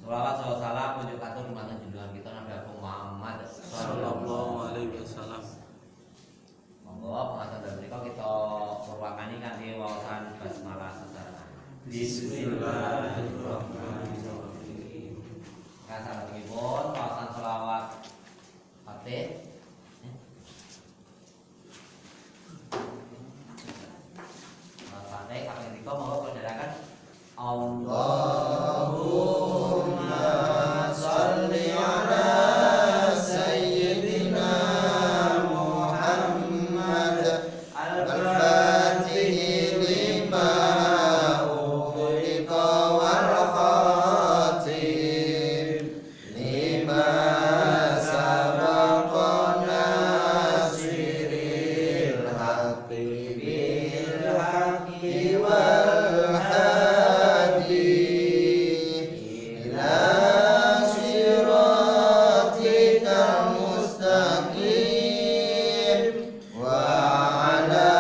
Sholawat salam puji katur dumateng junjungan kita Nabi Agung Muhammad sallallahu alaihi wasallam. Monggo pengatur dari mereka kita perwakani kanthi wawasan basmalah sesarengan. Bismillahirrahmanirrahim. Kasalipun wawasan sholawat Fatih. Fatih kaping 3 monggo pendharakan Allahumma sholli ala sayyidina Muhammad al-Fatih lima ughliqa wal khatim lima sabaqa nasiril haqqi bil haqqi wal hadi ila siratikal mustaqim wa ala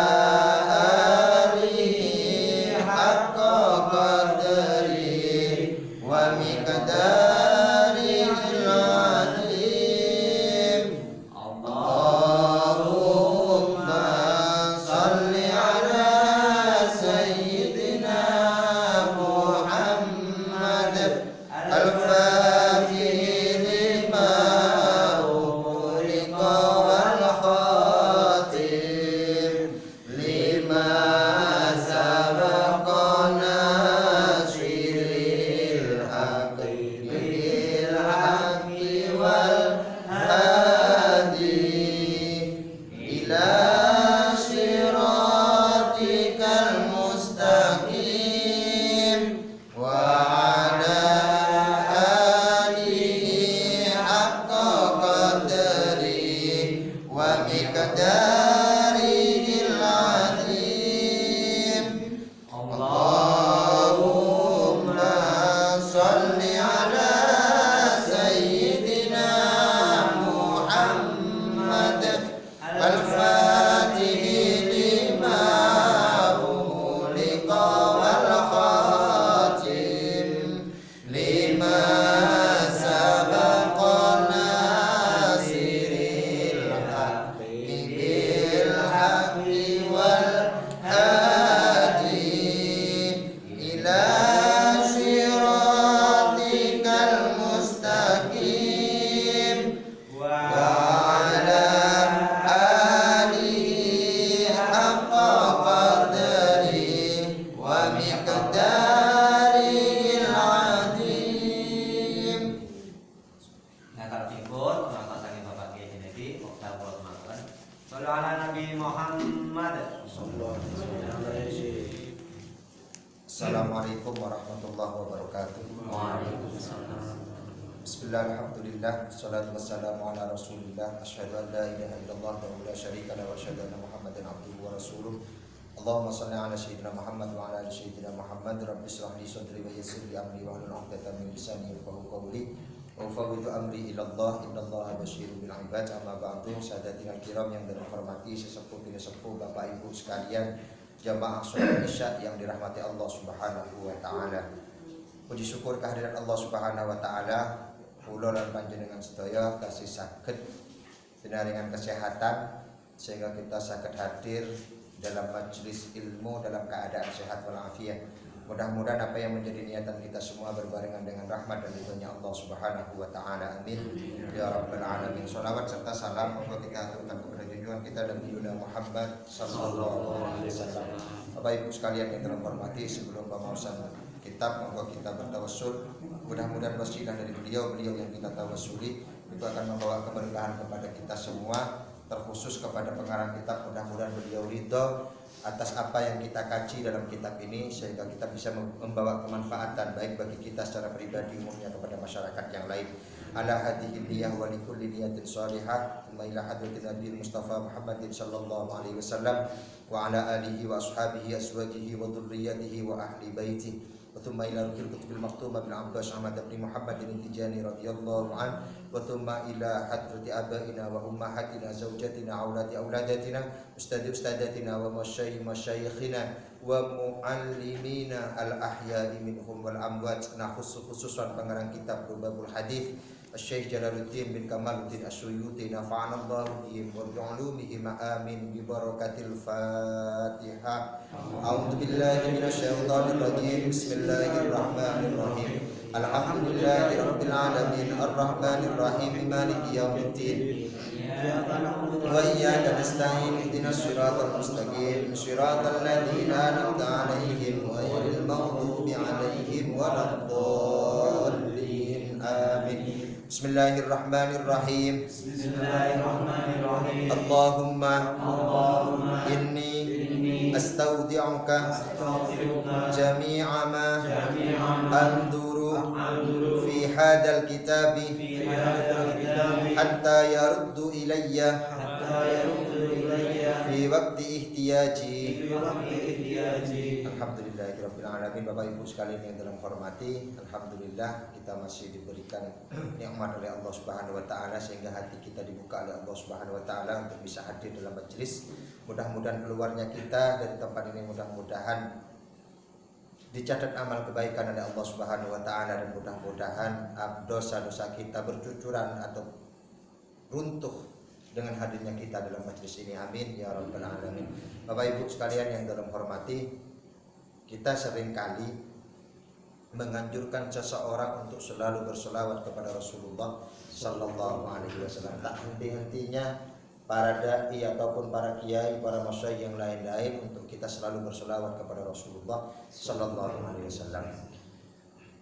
alihi haqqa qadri wa miqdaril azim. Allahumma sholli ala sayyidina Muhammad al-Fatih lima ughliqa wal khatim lima sabaqa nasiril haqqi bil haqqi wal hadi ila siratikal mustaqim wa ala alihi haqqa qadri wa miqdaril azim. Allahumma sholli ala sayyidina Muhammad al-Fatih lima ughliqa wal khatim lima sabaqa nasiril haqqi bil haqqi wal hadi ila siratikal mustaqim wa ala alihi haqqa qadri wa miqdaril azim. Ngaturipun pengatur saking Bapak Kiai Junaidi wekdal kula semaken. Sholli ala Nabi Muhammad. Assalamualaikum warahmatullahi wabarakatuh. Waalaikumsalam. Bismillah, alhamdulillah, wassalatu wassalamu ala rasulillah. Asyhadu an la ilaha illallah wa la syarika lahu wa asyhadu anna Muhammadan abduhu wa rasuluh. Allahumma shalli ala sayyidina Muhammad wa ala ali sayyidina Muhammad. Rabbi shrah li sadri wa yassir li amri wa hlul 'uqdatam min lisani yafqahu qawli. Wa fawwidu amri ila Allah, innallaha basyirun bil 'ibad. Amma ba'du, sadatina kiram yang terhormati sesepuh sepuh Bapak Ibu sekalian, jamaah sholat Isya yang dirahmati Allah Subhanahu wa taala. Puji syukur kehadiran Allah Subhanahu wa taala, kula lan panjenengan sedaya tasih saged dengan kesehatan sehingga kita saged hadir dalam majelis ilmu dalam keadaan sehat walafiat. Mudah-mudahan apa yang menjadi niatan kita semua berbarengan dengan rahmat dan ridhonya Allah Subhanahu wa taala. Amin ya rabbal alamin. Shalawat serta salam monggo kita aturkan kepada junjungan kita dan Nabi Muhammad sallallahu alaihi wasallam. Bapak Ibu sekalian yang terhormati, sebelum pemausan kitab monggo kita bertawassul. Mudah-mudahan wasilah dari beliau yang kita tawassuli itu akan membawa keberkahan kepada kita semua, terkhusus kepada pengarang kitab. Mudah-mudahan beliau ridho atas apa yang kita kaji dalam kitab ini sehingga kita bisa membawa kemanfaatan baik bagi kita secara pribadi umumnya kepada masyarakat yang lain. Ala hadhihi niyah wa likulli niyatin shalihah wa ila hadratin Nabi Mustafa Muhammadin sallallahu alaihi wasallam wa ala alihi wa ashabihi azwajihi wa dhurriyyatihi wa ahli baitihi وثم إلى روح الكتب المختومة بالعباس أحمد بن محمد التجاني رضي الله عنه وثم إلى حضرة آبائنا وأمهاتنا زوجاتنا أولاداتنا أستاذاتنا ومشايخنا ومعلمina al-ahya'i minhum wal amwat. Nah khususan pengarang kitab Rubabul Hadith Syekh Jalaluddin bin Kamaluddin As-Suyuti nafa'anallahu bihim wa bi'ulumihim amin bi barakatil Fatihah. A'udzu billahi minasyaitonir rajim. Bismillahirrahmanirrahim. Alhamdulillahi rabbil alamin arrahmanir rahim maliki yaumiddin. Wa iyyaka nasta'in ihdinas siratal mustaqim siratal ladzina an'amta 'alaihim ghairil maghdubi 'alaihim waladdallin. Amin. Bismillahirrahmanirrahim. Bismillahirrahmanirrahim. Allahumma inni astaudi'uka jami'a ma anduru fi hadzal kitabi hatta yaruddu ilayya fi waqti ihtiyaji. Alhamdulillahirabbil alamin. Bapak Ibu sekalian yang dalam hormati, alhamdulillah kita masih diberikan nikmat oleh Allah Subhanahu wa taala sehingga hati kita dibuka oleh Allah Subhanahu wa taala untuk bisa hadir dalam majelis. Mudah-mudahan keluarnya kita dari tempat ini mudah-mudahan dicatat amal kebaikan oleh Allah Subhanahu wa taala dan mudah-mudahan dosa-dosa kita bercucuran atau runtuh dengan hadirnya kita dalam majelis ini. Amin ya rabbal alamin. Bapak Ibu sekalian yang dalam hormati, kita seringkali menganjurkan seseorang untuk selalu berselawat kepada Rasulullah sallallahu alaihi wasallam. Tak henti-hentinya para dai ataupun para kiai, para masyayikh yang lain-lain untuk kita selalu berselawat kepada Rasulullah sallallahu alaihi wasallam.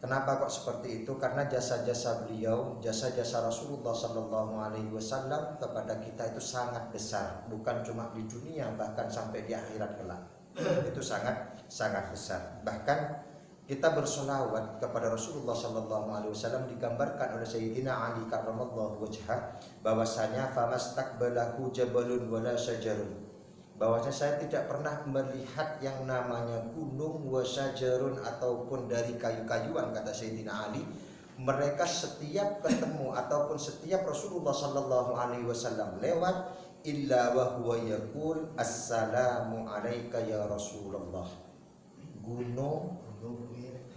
Kenapa kok seperti itu? Karena jasa-jasa beliau, jasa-jasa Rasulullah sallallahu alaihi wasallam kepada kita itu sangat besar, bukan cuma di dunia, bahkan sampai di akhirat kelak. Itu sangat besar. Bahkan kita bersolawat kepada Rasulullah sallallahu alaihi wasallam digambarkan oleh Sayyidina Ali karramallahu wajhah bahwasanya famastaqbalahu jabalun wala syajarun. Bahwasanya saya tidak pernah melihat yang namanya gunung wa syajarun ataupun dari kayu-kayuan, kata Sayyidina Ali. Mereka setiap ketemu ataupun setiap Rasulullah sallallahu alaihi wasallam lewat illa wa huwa yaqul assalamu alayka ya Rasulullah. Gunung,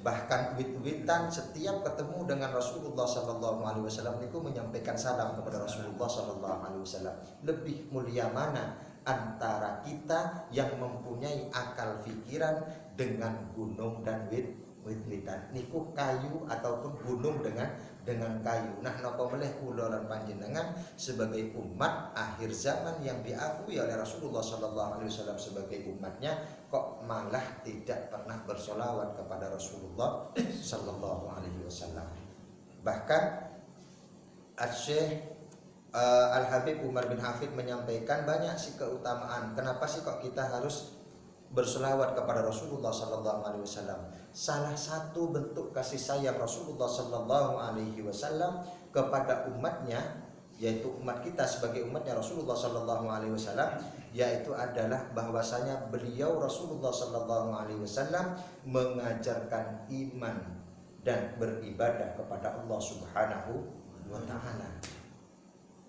bahkan wit-witan setiap ketemu dengan Rasulullah sallallahu alaihi wasallam itu menyampaikan salam kepada Rasulullah sallallahu alaihi wasallam. Lebih mulia mana antara kita yang mempunyai akal pikiran dengan gunung dan wit-witan. Niku kayu ataupun gunung dengan kayu. Nah napa meleh kula lan panjenengan sebagai umat akhir zaman yang diakui oleh Rasulullah sallallahu alaihi wasallam sebagai umatnya, kok malah tidak pernah bersolawat kepada Rasulullah sallallahu alaihi wasallam. Bahkan Syekh Al-Habib Umar bin Hafid menyampaikan banyak sih keutamaan. Kenapa sih kok kita harus berselawat kepada Rasulullah sallallahu alaihi wasallam? Salah satu bentuk kasih sayang Rasulullah sallallahu alaihi wasallam kepada umatnya, yaitu umat kita sebagai umatnya Rasulullah sallallahu alaihi wasallam, yaitu adalah bahwasanya beliau Rasulullah sallallahu alaihi wasallam mengajarkan iman dan beribadah kepada Allah Subhanahu wa taala.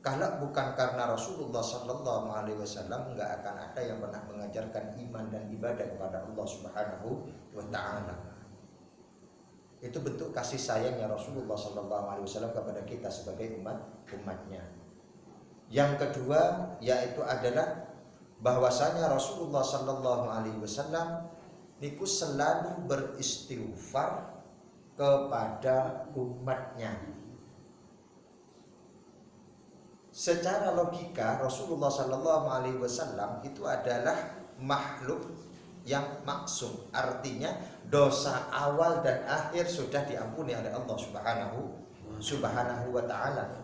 Kalau bukan karena Rasulullah sallallahu alaihi wasallam, enggak akan ada yang pernah mengajarkan iman dan ibadah kepada Allah Subhanahu wa taala. Itu bentuk kasih sayangnya Rasulullah sallallahu alaihi wasallam kepada kita sebagai umatnya. Yang kedua yaitu adalah bahwasanya Rasulullah sallallahu alaihi wasallam niku selalu beristighfar kepada umatnya. Secara logika Rasulullah sallallahu alaihi wasallam itu adalah makhluk yang maksum, artinya dosa awal dan akhir sudah diampuni oleh Allah Subhanahu wa taala.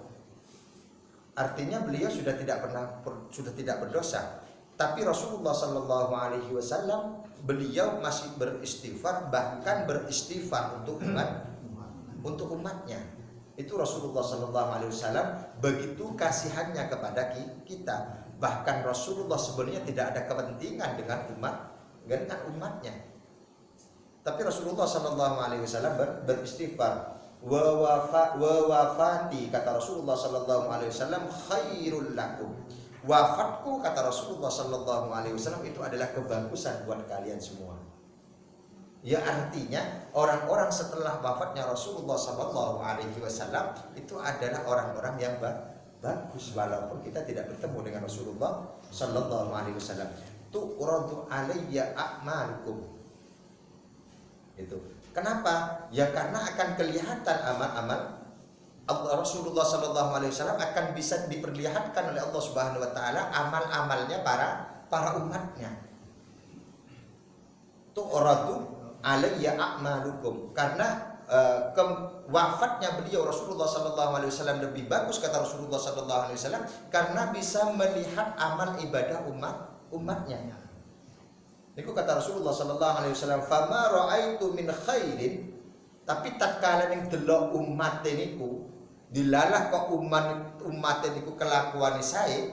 Artinya beliau sudah tidak berdosa. Tapi Rasulullah sallallahu alaihi wasallam beliau masih beristighfar, bahkan beristighfar untuk umatnya. Itu Rasulullah sallallahu alaihi wasallam begitu kasihannya kepada kita. Bahkan Rasulullah sebenarnya tidak ada kepentingan dengan umatnya. Tapi Rasulullah Sallallahu Alaihi Wasallam beristighfar. Wafati, kata Rasulullah Sallallahu Alaihi Wasallam, khairul lakum. Wafatku, kata Rasulullah Sallallahu Alaihi Wasallam, itu adalah kebagusan buat kalian semua. Ya, artinya orang-orang setelah wafatnya Rasulullah Sallallahu Alaihi Wasallam itu adalah orang-orang yang bagus, walaupun kita tidak bertemu dengan Rasulullah Sallallahu Alaihi Wasallam. Tu'radu alayya a'malukum. Itu. Kenapa? Ya karena akan kelihatan amal-amal Rasulullah Sallallahu Alaihi Wasallam akan bisa diperlihatkan oleh Allah Subhanahu Wa Taala amal-amalnya para umatnya. Tu'radu alayya a'malukum, karena wafatnya beliau Rasulullah Sallallahu Alaihi Wasallam lebih bagus, kata Rasulullah Sallallahu Alaihi Wasallam, karena bisa melihat amal ibadah umatnya. Niku kata Rasulullah Sallallahu Alaihi Wasallam, fama ra'aitu min khairin, tapi tatkala ning delok umat niku dilalah kok umat niku kelakuan sae,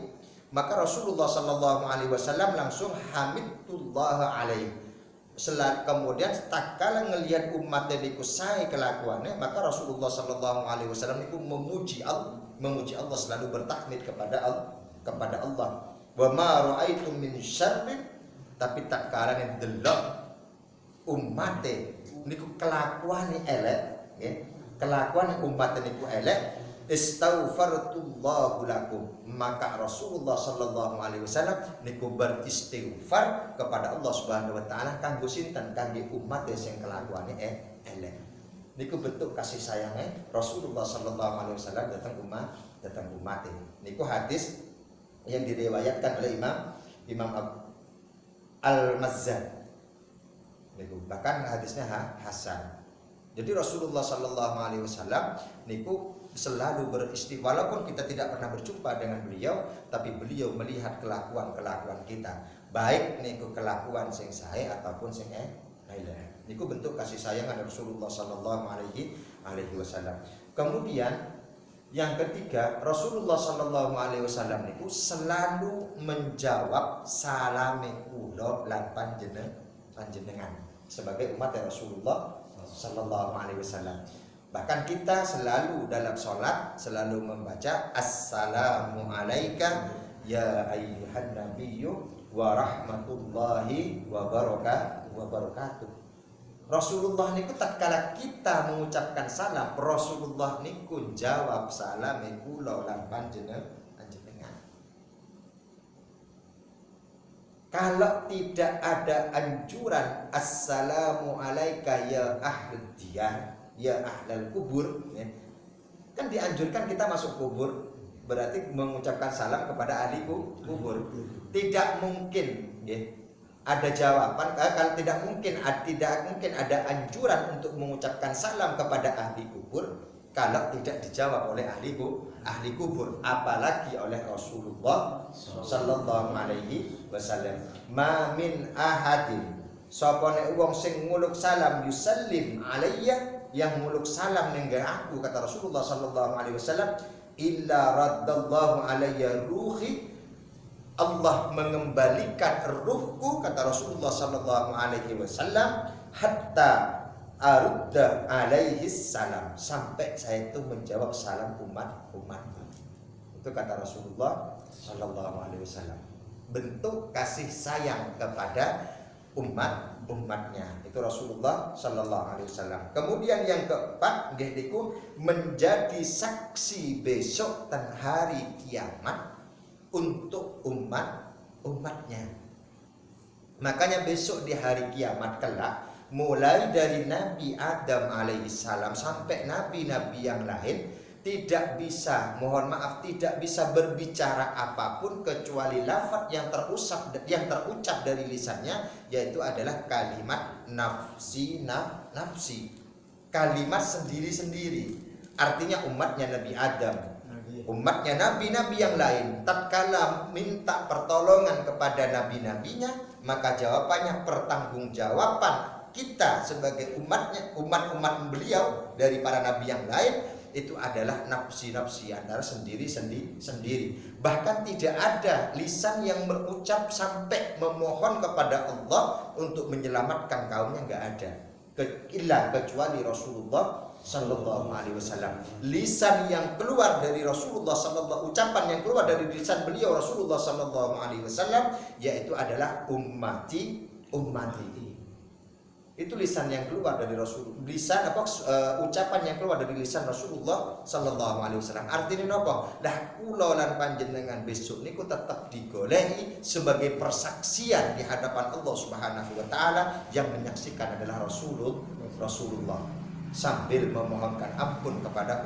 maka Rasulullah Sallallahu Alaihi Wasallam langsung hamidullah alaihi. Kemudian tatkala ngelihat umat niku sae kelakuannya, maka Rasulullah Sallallahu Alaihi Wasallam niku memuji Allah, selalu bertakmid kepada Allah. Wa ma ra'aitu min syarrin, tapi tak kala nih delok umate niku kelakuane elek, ya. Kelakuan umat niku elek, istaghfartullahu lakum, maka Rasulullah Sallallahu Alaihi Wasallam niku beristighfar kepada Allah Subhanahu Wa Taala kanggo sinten, kangge umat sing kelakuane elek. Niku bentuk kasih sayangnya Rasulullah Sallallahu Alaihi Wasallam datang umat. Niku hadis yang diriwayatkan oleh Imam Al-Mazzan. Bahkan hadisnya hasan. Jadi Rasulullah Sallallahu Alaihi Wasallam niku selalu beristighfar, walaupun kita tidak pernah berjumpa dengan beliau, tapi beliau melihat kelakuan kita, baik niku kelakuan sing sae ataupun sing elek. Niku bentuk kasih sayang dari Rasulullah Sallallahu Alaihi Wasallam. Kemudian yang ketiga, Rasulullah Sallallahu Alaihi Wasallam niku selalu menjawab salame kula lan panjenengan sebagai umat Rasulullah Sallallahu Alaihi Wasallam. Bahkan kita selalu dalam sholat selalu membaca assalamu alaika ya ayyuhan nabiyyu wa rahmatullahi wa barakatuh. Rasulullah niku tatkala kita mengucapkan salam, Rasulullah niku jawab salam kula lan panjenengan. Kalau tidak ada anjuran assalamu alaika ya ahlud diyar, ya ahlal kubur, ya, kan dianjurkan kita masuk kubur, berarti mengucapkan salam kepada ahli kubur. Tidak mungkin, ya, ada jawaban, kalau tidak mungkin ada anjuran untuk mengucapkan salam kepada ahli kubur kalau tidak dijawab oleh ahli kubur, apalagi oleh Rasulullah Sallallahu Alaihi Wasallam. Ma min ahadin, sopone wong sing nguluk salam yusallim alayya, yang nguluk salam ning aku, kata Rasulullah Sallallahu Alaihi Wasallam, illa raddallahu alayya ruhi, Allah mengembalikan ruhku, kata Rasulullah Sallallahu Alaihi Wasallam, hatta arudda alaihi salam, sampai saya itu menjawab salam umatku. Itu kata Rasulullah Sallallahu Alaihi Wasallam. Bentuk kasih sayang kepada umatnya itu Rasulullah Sallallahu Alaihi Wasallam. Kemudian yang keempat, yaitu menjadi saksi besok dan hari kiamat untuk umatnya. Makanya besok di hari kiamat kelak, mulai dari Nabi Adam alaihissalam sampai nabi-nabi yang lain tidak bisa berbicara apapun kecuali lafaz yang terucap dari lisannya, yaitu adalah kalimat nafsi, kalimat sendiri-sendiri. Artinya umatnya Nabi Adam, umatnya nabi-nabi yang lain, tatkala minta pertolongan kepada nabi-nabinya, maka jawabannya pertanggungjawaban kita sebagai umat beliau dari para nabi yang lain itu adalah nafsi antara sendiri. Bahkan tidak ada lisan yang berucap sampai memohon kepada Allah untuk menyelamatkan kaumnya, nggak ada. kecuali Rasulullah sallallahu alaihi wasallam. Lisan yang keluar dari Rasulullah sallallahu, ucapan yang keluar dari lisan beliau Rasulullah sallallahu alaihi wasallam yaitu adalah ummati. Itu lisan yang keluar dari Rasul, ucapan yang keluar dari lisan Rasulullah sallallahu alaihi wasallam. Artinya apa? Lah kula lan panjenengan besok niku tetap digoleki sebagai persaksian di hadapan Allah Subhanahu wa taala, yang menyaksikan adalah Rasulullah sambil memohonkan ampun kepada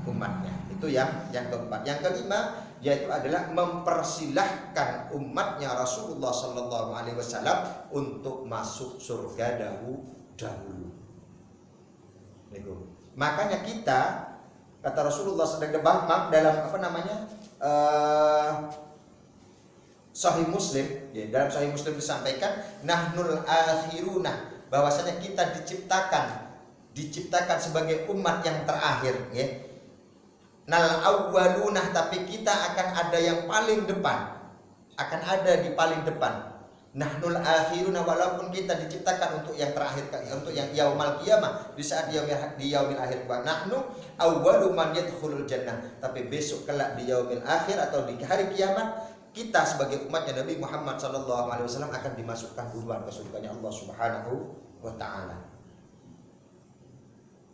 umatnya. Itu yang keempat. Yang kelima yaitu adalah mempersilahkan umatnya Rasulullah sallallahu alaihi wasallam untuk masuk surga dahulu. Makanya kita, kata Rasulullah sedang dalam Sahih Muslim, dalam Sahih Muslim disampaikan nahnul akhiruna, bahwasanya kita diciptakan sebagai umat yang terakhir, ya. Nal awwalunah, tapi kita akan ada yang paling depan, akan ada di paling depan. Nahnul akhiruna, walaupun kita diciptakan untuk yang terakhir, untuk yang yaumul qiyamah, di saat di yaumil akhir. Wa nahnu awwalu man yadkhulul jannah, tapi besok kelak di yaumil akhir atau di hari kiamat, kita sebagai umatnya Nabi Muhammad sallallahu alaihi wasallam akan dimasukkan duluan ke surganya Allah Subhanahu wa taala.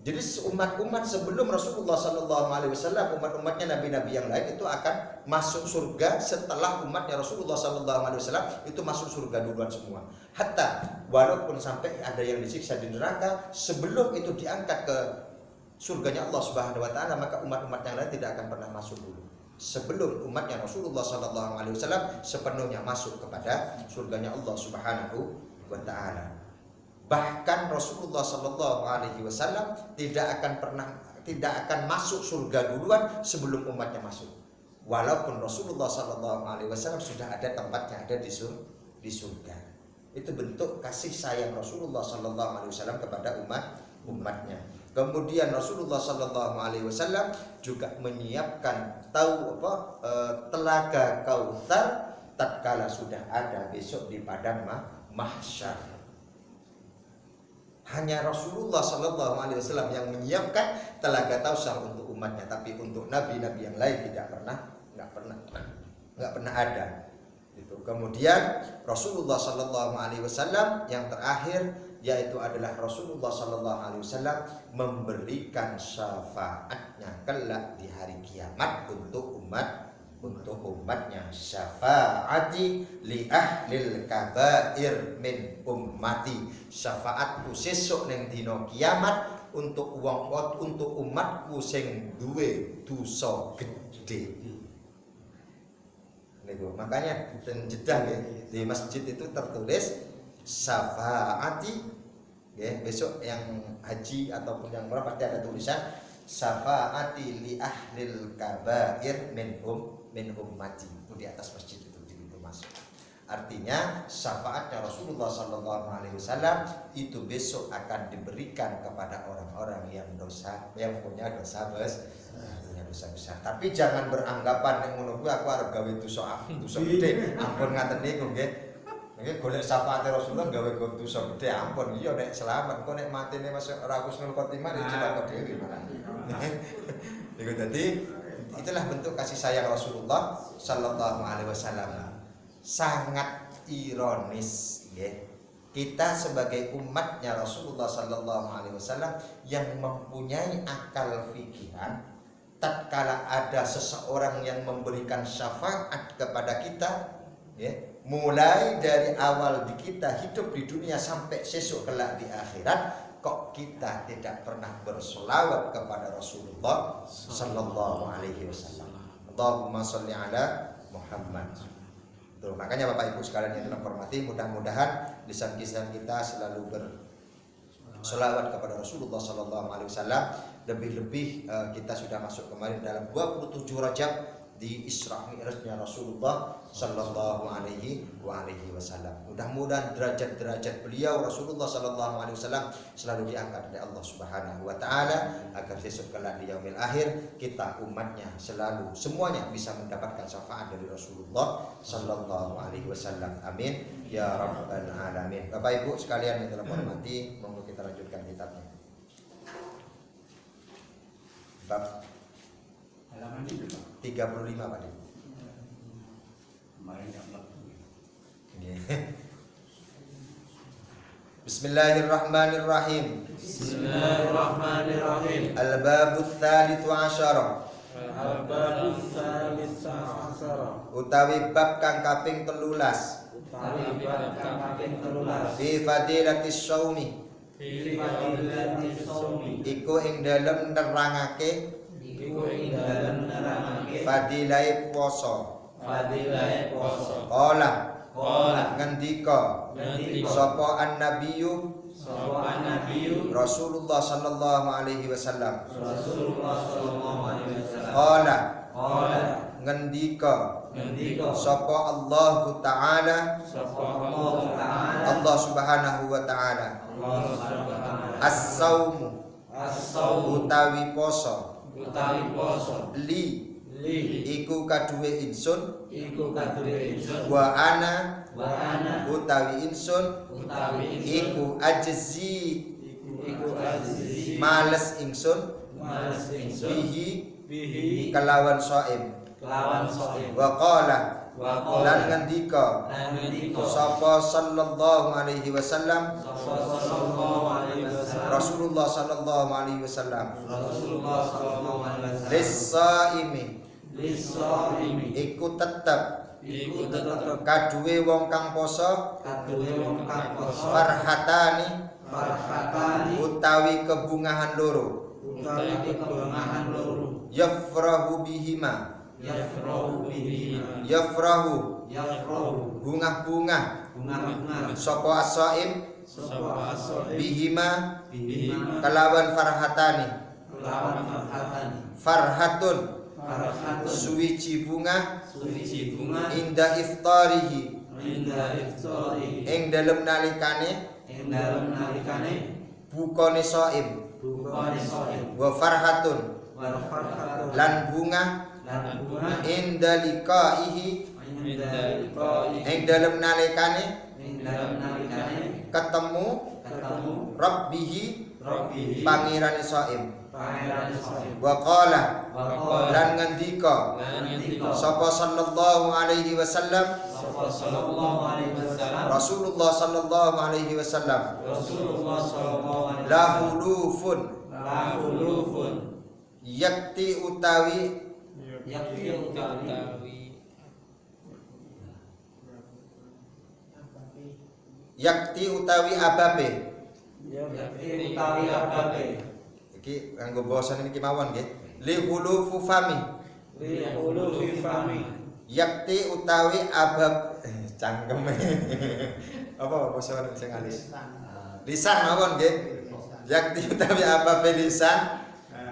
Jadi umat-umat sebelum Rasulullah sallallahu alaihi wasallam, umat-umatnya nabi-nabi yang lain itu akan masuk surga setelah umatnya Rasulullah sallallahu alaihi wasallam itu masuk surga duluan semua. Hatta walaupun sampai ada yang disiksa di neraka, sebelum itu diangkat ke surganya Allah Subhanahu wa taala, maka umat-umat yang lain tidak akan pernah masuk dulu. Sebelum umatnya Rasulullah sallallahu alaihi wasallam sepenuhnya masuk kepada surganya Allah Subhanahu wa taala. Bahkan Rasulullah sallallahu alaihi wasallam tidak akan masuk surga duluan sebelum umatnya masuk. Walaupun Rasulullah sallallahu alaihi wasallam sudah ada tempatnya, ada di surga. Itu bentuk kasih sayang Rasulullah sallallahu alaihi wasallam kepada umatnya. Kemudian Rasulullah sallallahu alaihi wasallam juga menyiapkan telaga Kautsar tatkala sudah ada besok di padang mahsyar. Hanya Rasulullah sallallahu alaihi wasallam yang menyiapkan telaga Kautsar untuk umatnya, tapi untuk nabi-nabi yang lain nggak pernah ada. Itu. Kemudian Rasulullah sallallahu alaihi wasallam yang terakhir yaitu adalah Rasulullah sallallahu alaihi wasallam memberikan syafaatnya kelak di hari kiamat untuk umatnya. Syafaati li ahlil kabair min ummati, syafaatku sesuk ning dina kiamat untuk umatku sing duwe dosa gedhe. Niku makanya ten jedah di masjid itu tertulis syafaati, besok yang haji ataupun yang umrah pasti ada tulisan syafaati li ahlil kabair min ummati. Itu di atas masjid itu di pintu masuk. Artinya syafaatnya Rasulullah sallallahu alaihi wasallam itu besok akan diberikan kepada orang-orang yang punya dosa besar. Tapi jangan beranggapan nek ngono kuwi aku arep gawe dosa gede. Ampun ngaten niku nggih. Nggih golek syafaate Rasulullah gawe dosa gede, ampun. Iya nek selamat, kok nek matine masuk ora husnul khotimah iki celaka dhewe malah. Iku dadi itulah bentuk kasih sayang Rasulullah sallallahu alaihi wasallam. Sangat ironis, nggih. Kita sebagai umatnya Rasulullah sallallahu alaihi wasallam yang mempunyai akal fikiran, tatkala ada seseorang yang memberikan syafaat kepada kita, ya, mulai dari awal kita hidup di dunia sampai sesuk kelak di akhirat, kok kita tidak pernah berselawat kepada Rasulullah sallallahu alaihi wasallam. Allahumma sholli ala Muhammad. Tuh, makanya Bapak Ibu sekalian yang terhormati, mudah-mudahan lisan-lisan kita selalu berselawat kepada Rasulullah sallallahu alaihi wasallam. Lebih-lebih kita sudah masuk kemarin dalam 27 Rajab, di Isra Mi'rajnya Rasulullah sallallahu alaihi wasallam. Mudah-mudahan derajat-derajat beliau Rasulullah sallallahu alaihi wasallam selalu diangkat oleh Allah Subhanahu wa taala agar besok kelak di yaumil akhir kita umatnya selalu semuanya bisa mendapatkan syafaat dari Rasulullah sallallahu alaihi wasallam. Amin ya rabbal alamin. Bapak Ibu sekalian yang telah hormati, monggo kita lanjutkan kitabnya. Bab Halaman itu Pak. 35 Pak. Kemarin yang Bismillahirrahmanirrahim. Bismillahirrahmanirrahim. Al-babut tsalitsu asyara. Al-babus tsalits asyara. Utawi bab kang kaping 13. Utawi bab kang kaping 13. Fi fadilatis shaumi. Fi fadilatis shaumi. Iku ing dalem nerangake Iku ing dalem nerangake fadilahe puasa. fadilahe poso. Qala Qala ngendika ngendika sapa an-nabiyyu sapa nabiyyu Rasulullah sallallahu alaihi wasallam. Rasulullah sallallahu alaihi wasallam. Qala Qala ngendika ngendika sapa Allah taala sapa Allah taala Allah subhanahu wa taala Allah subhanahu as-saumu as-shaum utawi poso utawi poso li li iku kaduwe insun iku kadure insun wa ana wa ana utawi insun utawi insun iku ajzi iku azizi males ingsun males insun bihi bihi kelawan shaim lawan soim wa qala wa lan qala ngendika lan ngendika sapa sallallahu alaihi wasallam sallallahu alaihi wasallam Rasulullah sallallahu alaihi wasallam Rasulullah sallallahu alaihi wasallam lis-shaimi lis-shaimi iku tetep iku tetep kaduwe wong kang poso kaduwe wong kang poso farhatani farhatani utawi kebungahan loro utawi kebungahan loro yafrahu bihima yafrahu bihi yafrahu yafrahu bungah-bungah bunga-bunga sapa as-shaim sapa asoim bihima bihi kelawan farhatani lawan farhatani farhatun farhatun suwiji bunga suci bunga inda iftarihi inda iftari ing dalem nalikane ing dalem nalikane bukane shaim bukane soim wa farhatun wal farhatun lan bunga lan bunga inda liqaihi inda liqai ing dalem nalikane ing dalem nalikane ketemu ketemu rabbihi rabbihi pangirane shaim pangeran soim wa qala wa qala lan ngendika lan ngendika sapa sallallahu alaihi wasallam sapa sallallahu alaihi wasallam Rasulullah sallallahu alaihi wasallam Rasulullah sallallahu alaihi la wasallam hulufun la hulufun yakti utawi yakti utawi yakti utawi ababe yakti utawi ababe iki kanggo basa niki mawon nggih li hulufu fami li hulufi fami yakti utawi abab cangkem apa basa sing alis lisan mawon nggih yakti utawi ababe lisan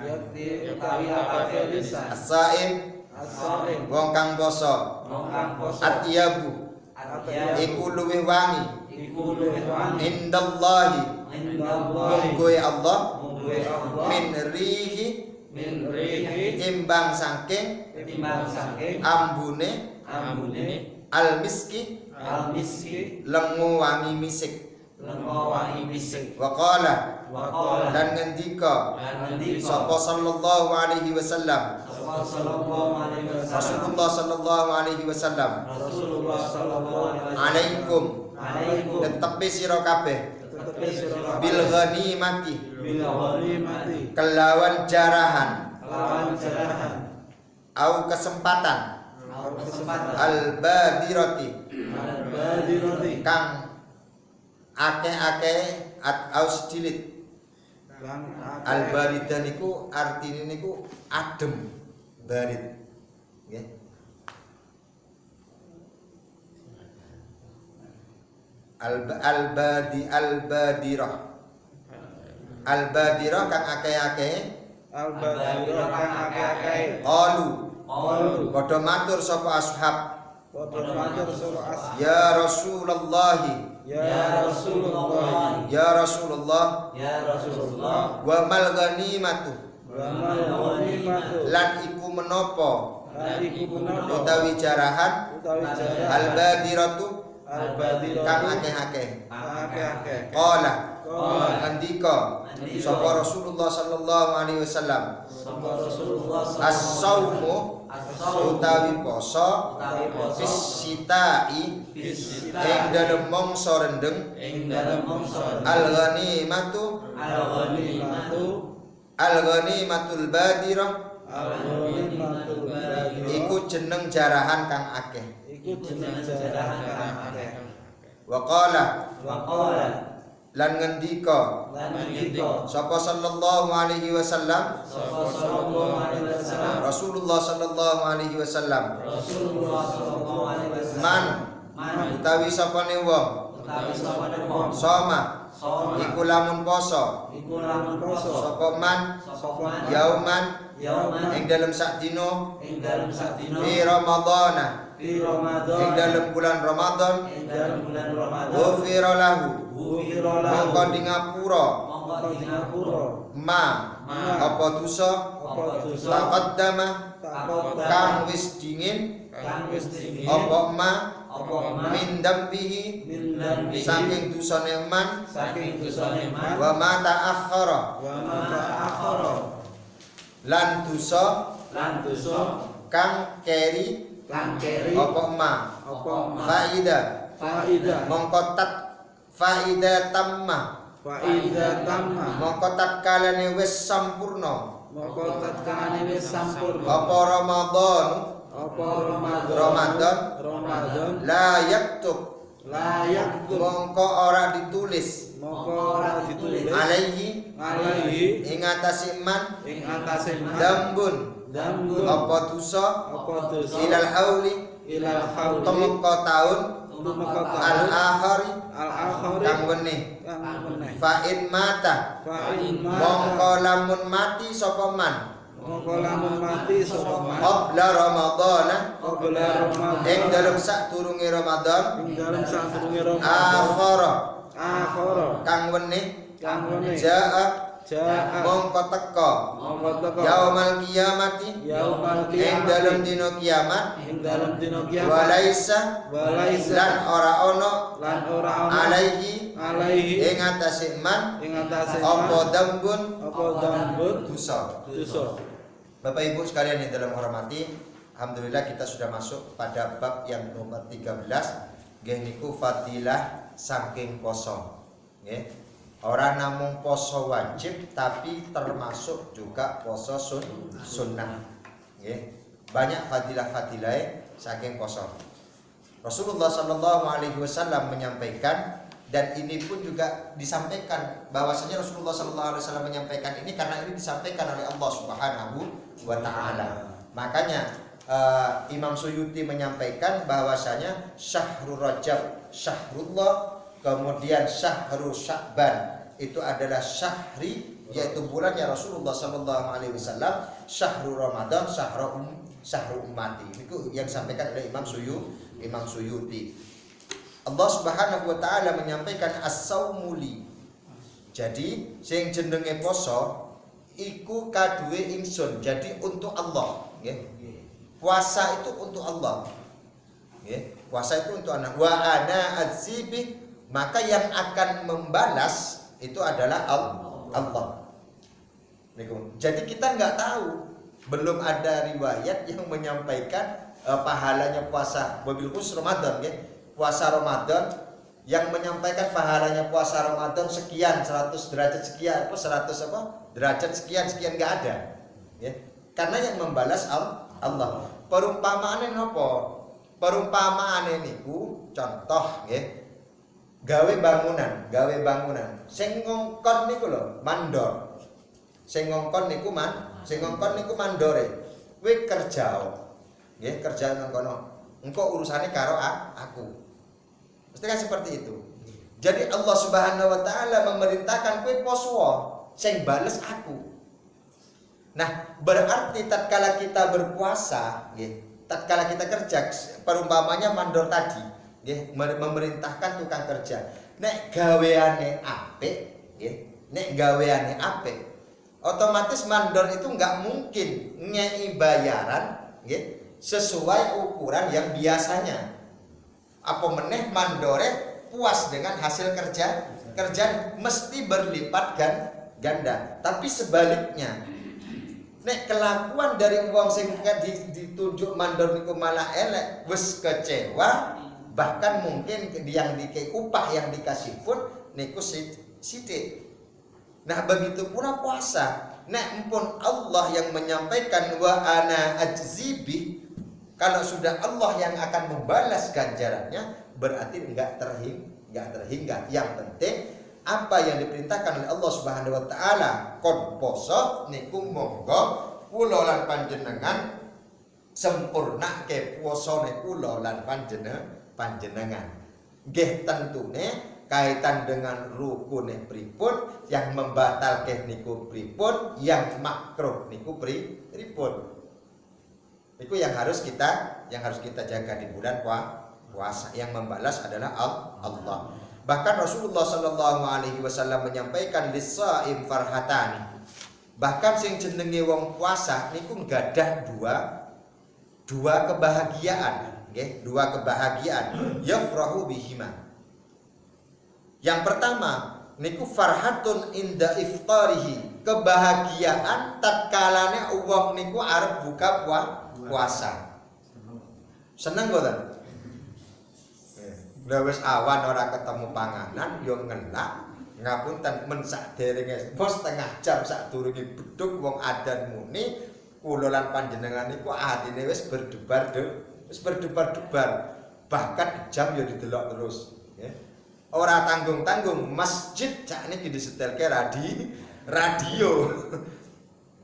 yakti utawi ababe lisan as-saim as-shaim wong kang poso wong kang poso atyabu atya iku luwih wangi iku luwih wangi indallahi indallahi munggo Allah mungguhe Allah min rihi min rihi timbang saking timbang saking ambune ambune al miski al-miski lengo wangi misik lengo wangi misik wa qala wa qala dan ngendika lan ngendika sapa sallallahu alaihi wasallam sapa sallallahu alaihi wasallam Rasulullah sallallahu alaihi wasallam Rasulullah sallallahu alaihi wasallam alaikum alaikum netepi sira kabeh tetepi sira kabeh bil ghanimati bil ghanimati kelawan jarahan lawan jarahan au kesempatan au kesempatan al badirati al-badirati kang akeh-akeh au sedilit al baridan niku artine niku adem barid nggih al badirah kang akeh-akeh al-badirah kang akeh-akeh qalu Qalu. Padha matur sapa ashab, Padha matur sapa as. ya Rasulullah, Ya Rasulullah. ya Rasulullah, Ya Rasulullah, wa mal ghanimatu, Wa mal ghanimatu. lan iku menapa Lan iku punapa? utawi jarahan Utawi jarak. al-badiratu Al-badiratu. kang akeh-akeh. Akeh-akeh. Qala Qala. andika sapa Rasulullah sallallahu alaihi wasallam, sapa Rasulullah as-saumu utawi poso utawi poso fisitai ing dalem mangsa rendeng, ing dalem mangsa al-ghanimatu Al-ghanimatu. al-ghanimatul badirah Al-ghanimatu badirah. iku jeneng jarahan kang akeh. Iku jeneng jarahan kang akeh. Wa qala wa qala lan ngendika lan ngendika sapa sallallahu alaihi wasallam, sapa sallallahu alaihi wasallam Rasulullah sallallahu alaihi wasallam, Rasulullah sallallahu alaihi wasallam man utawi sapane wong utawi sapane wong soma soma iku lamun poso iku lamun poso sapa man sapa man yauman yauman ing dalem sak dina ing dalem sadina fi ramadhana fi ing Ramadan dalem bulan Ramadan ing dalem bulan Ramadan ghufira lahu ghufira mongko lahu di ngapura mongko di ngapura ma apa dosa apa dosa taqaddama takut kang wis dingin kang wis dingin apa ma apa ma min dambihi min dambi saking dosane man saking dosane man wa ma ta'akhkhara Wa ma ma ta'akhkhara lan dosa lan dosa kang keri kang keri apa ma apa faida faidah. mongko tat faida tamma Faidah tamma. mongko tatkalane wis sampurna Moko tatkane wis sampurna. apa Ramadan Apa Ramadan? Ramadan la yaktub layak tuh. mongko ora ditulis Moko ora ditulis alaihi alaihi ing atase man ing atase dambun dambun apa dosa apa dosa ilal hauli ilal hauli temeka taun tumeka al akhari al akhari kang weneh kang meneh. fa in mata Fa in mongko mata lamun mati sapa man moko lamun mati sapa man qabla ramadhana qabla Ramadan ing dalem sadurunge Ramadan ing dalem sadurunge Ramadan akhara akhara kang weneh kang meneh jaa jaa mongko teka mongko teka yaumal qiyamati yaumal ing dalem dina kiamat ing dalem dina kiamat walaisa walaisa lan ora ana lan ora ana alaihi alaihi ing atase man ing atase apa dambun apa dambut dosa. dosa. Bapak Ibu sekalian yang dalam hormati, alhamdulillah kita sudah masuk pada bab yang nomor 13, nggih niku fadilah saking poso. Nggih. Ora namung poso wajib tapi termasuk juga poso sunnah. Nggih. Banyak fadilah-fadilah saking poso. Rasulullah Shallallahu alaihi wasallam menyampaikan, dan ini pun juga disampaikan bahwasanya Rasulullah Shallallahu alaihi wasallam menyampaikan ini karena ini disampaikan oleh Allah Subhanahu wa taala. Makanya Imam Suyuti menyampaikan bahwasanya Syahrul Rajab syahrullah, kemudian Syahrul Sya'ban itu adalah syahri, yaitu bulannya Rasulullah Shallallahu alaihi wasallam. Syahrul Ramadan syahrul ummati. Itu yang disampaikan oleh Imam Suyuti. Allah Subhanahu wa taala menyampaikan as-saumuli. Jadi sing jenenge poso iku kaduwe ingsun. Jadi untuk Allah, nggih. Puasa itu untuk Allah. Nggih. Puasa itu untuk anak. Wa ana azibi, maka yang akan membalas itu adalah Allah. Jadi kita nggak tahu, belum ada riwayat yang menyampaikan pahalanya puasa, wabil khusus Ramadan, nggih. Puasa Ramadan yang menyampaikan pahalanya puasa Ramadan sekian 100 derajat sekian 100 derajat sekian nggak ada ya. Karena yang membalas Allah. Perumpamaane nopo? Perumpamaane niku contoh nggih. Gawe bangunan. Sing ngongkon niku lho mandor. Sing ngongkon niku mandore. Kowe kerja. Nggih, kerja nang kono. Engko urusane karo aku. Mesti kan seperti itu. Jadi Allah Subhanahu wa taala memerintahkan kowe poso, sing bales aku. Nah, berarti tatkala kita berpuasa, nggih, tatkala kita kerja, perumpamanya mandor tadi, nggih, memerintahkan tukang kerja. Nek gaweane apik, nggih, nek gaweane apik, otomatis mandor itu nggak mungkin ngei bayaran, nggih, sesuai ukuran yang biasanya. Apa meneh mandore puas dengan hasil kerjaan mesti berlipat ganda. Tapi sebaliknya, nek kelakuan dari wong sing ditunjuk mandor niku malah elek, wis kecewa, bahkan mungkin yang dikei upah yang dikasih pun niku sithik. Nah, begitu pula puasa. Nek pun Allah yang menyampaikan wa ana ajzibi, kalau sudah Allah yang akan membalas ganjarannya, berarti enggak terhingga. Yang penting apa yang diperintahkan oleh Allah Subhanahu wa taala, kon poso niku monggo kula lan panjenengan sempurnake puasane kula lan panjenengan. Nggih tentune kaitan dengan rukune pripun, yang membatalke niku pripun, yang makruh niku pripun. Itu yang harus kita jaga di bulan puasa. Yang membalas adalah Allah. Bahkan Rasulullah sallallahu alaihi wasallam menyampaikan lis-shaim farhatani. Bahkan sing jenenge wong puasa niku gadah dua kebahagiaan, nggih, dua kebahagiaan yafrahu bihima. Yang pertama niku farhatun inda iftarihi, kebahagiaan tatkalane wong niku arep buka puasa. Seneng boten? Lah wis awan ora ketemu panganan yo ngelak. Ngapunten men sakderenge bos setengah jam sadurunge beduk wong adan muni, kula lan panjenengan niku atine wis berdebar-debar. Bahkan jam yo didelok terus, nggih. Ora tanggung-tanggung masjid sakniki disetelke radio.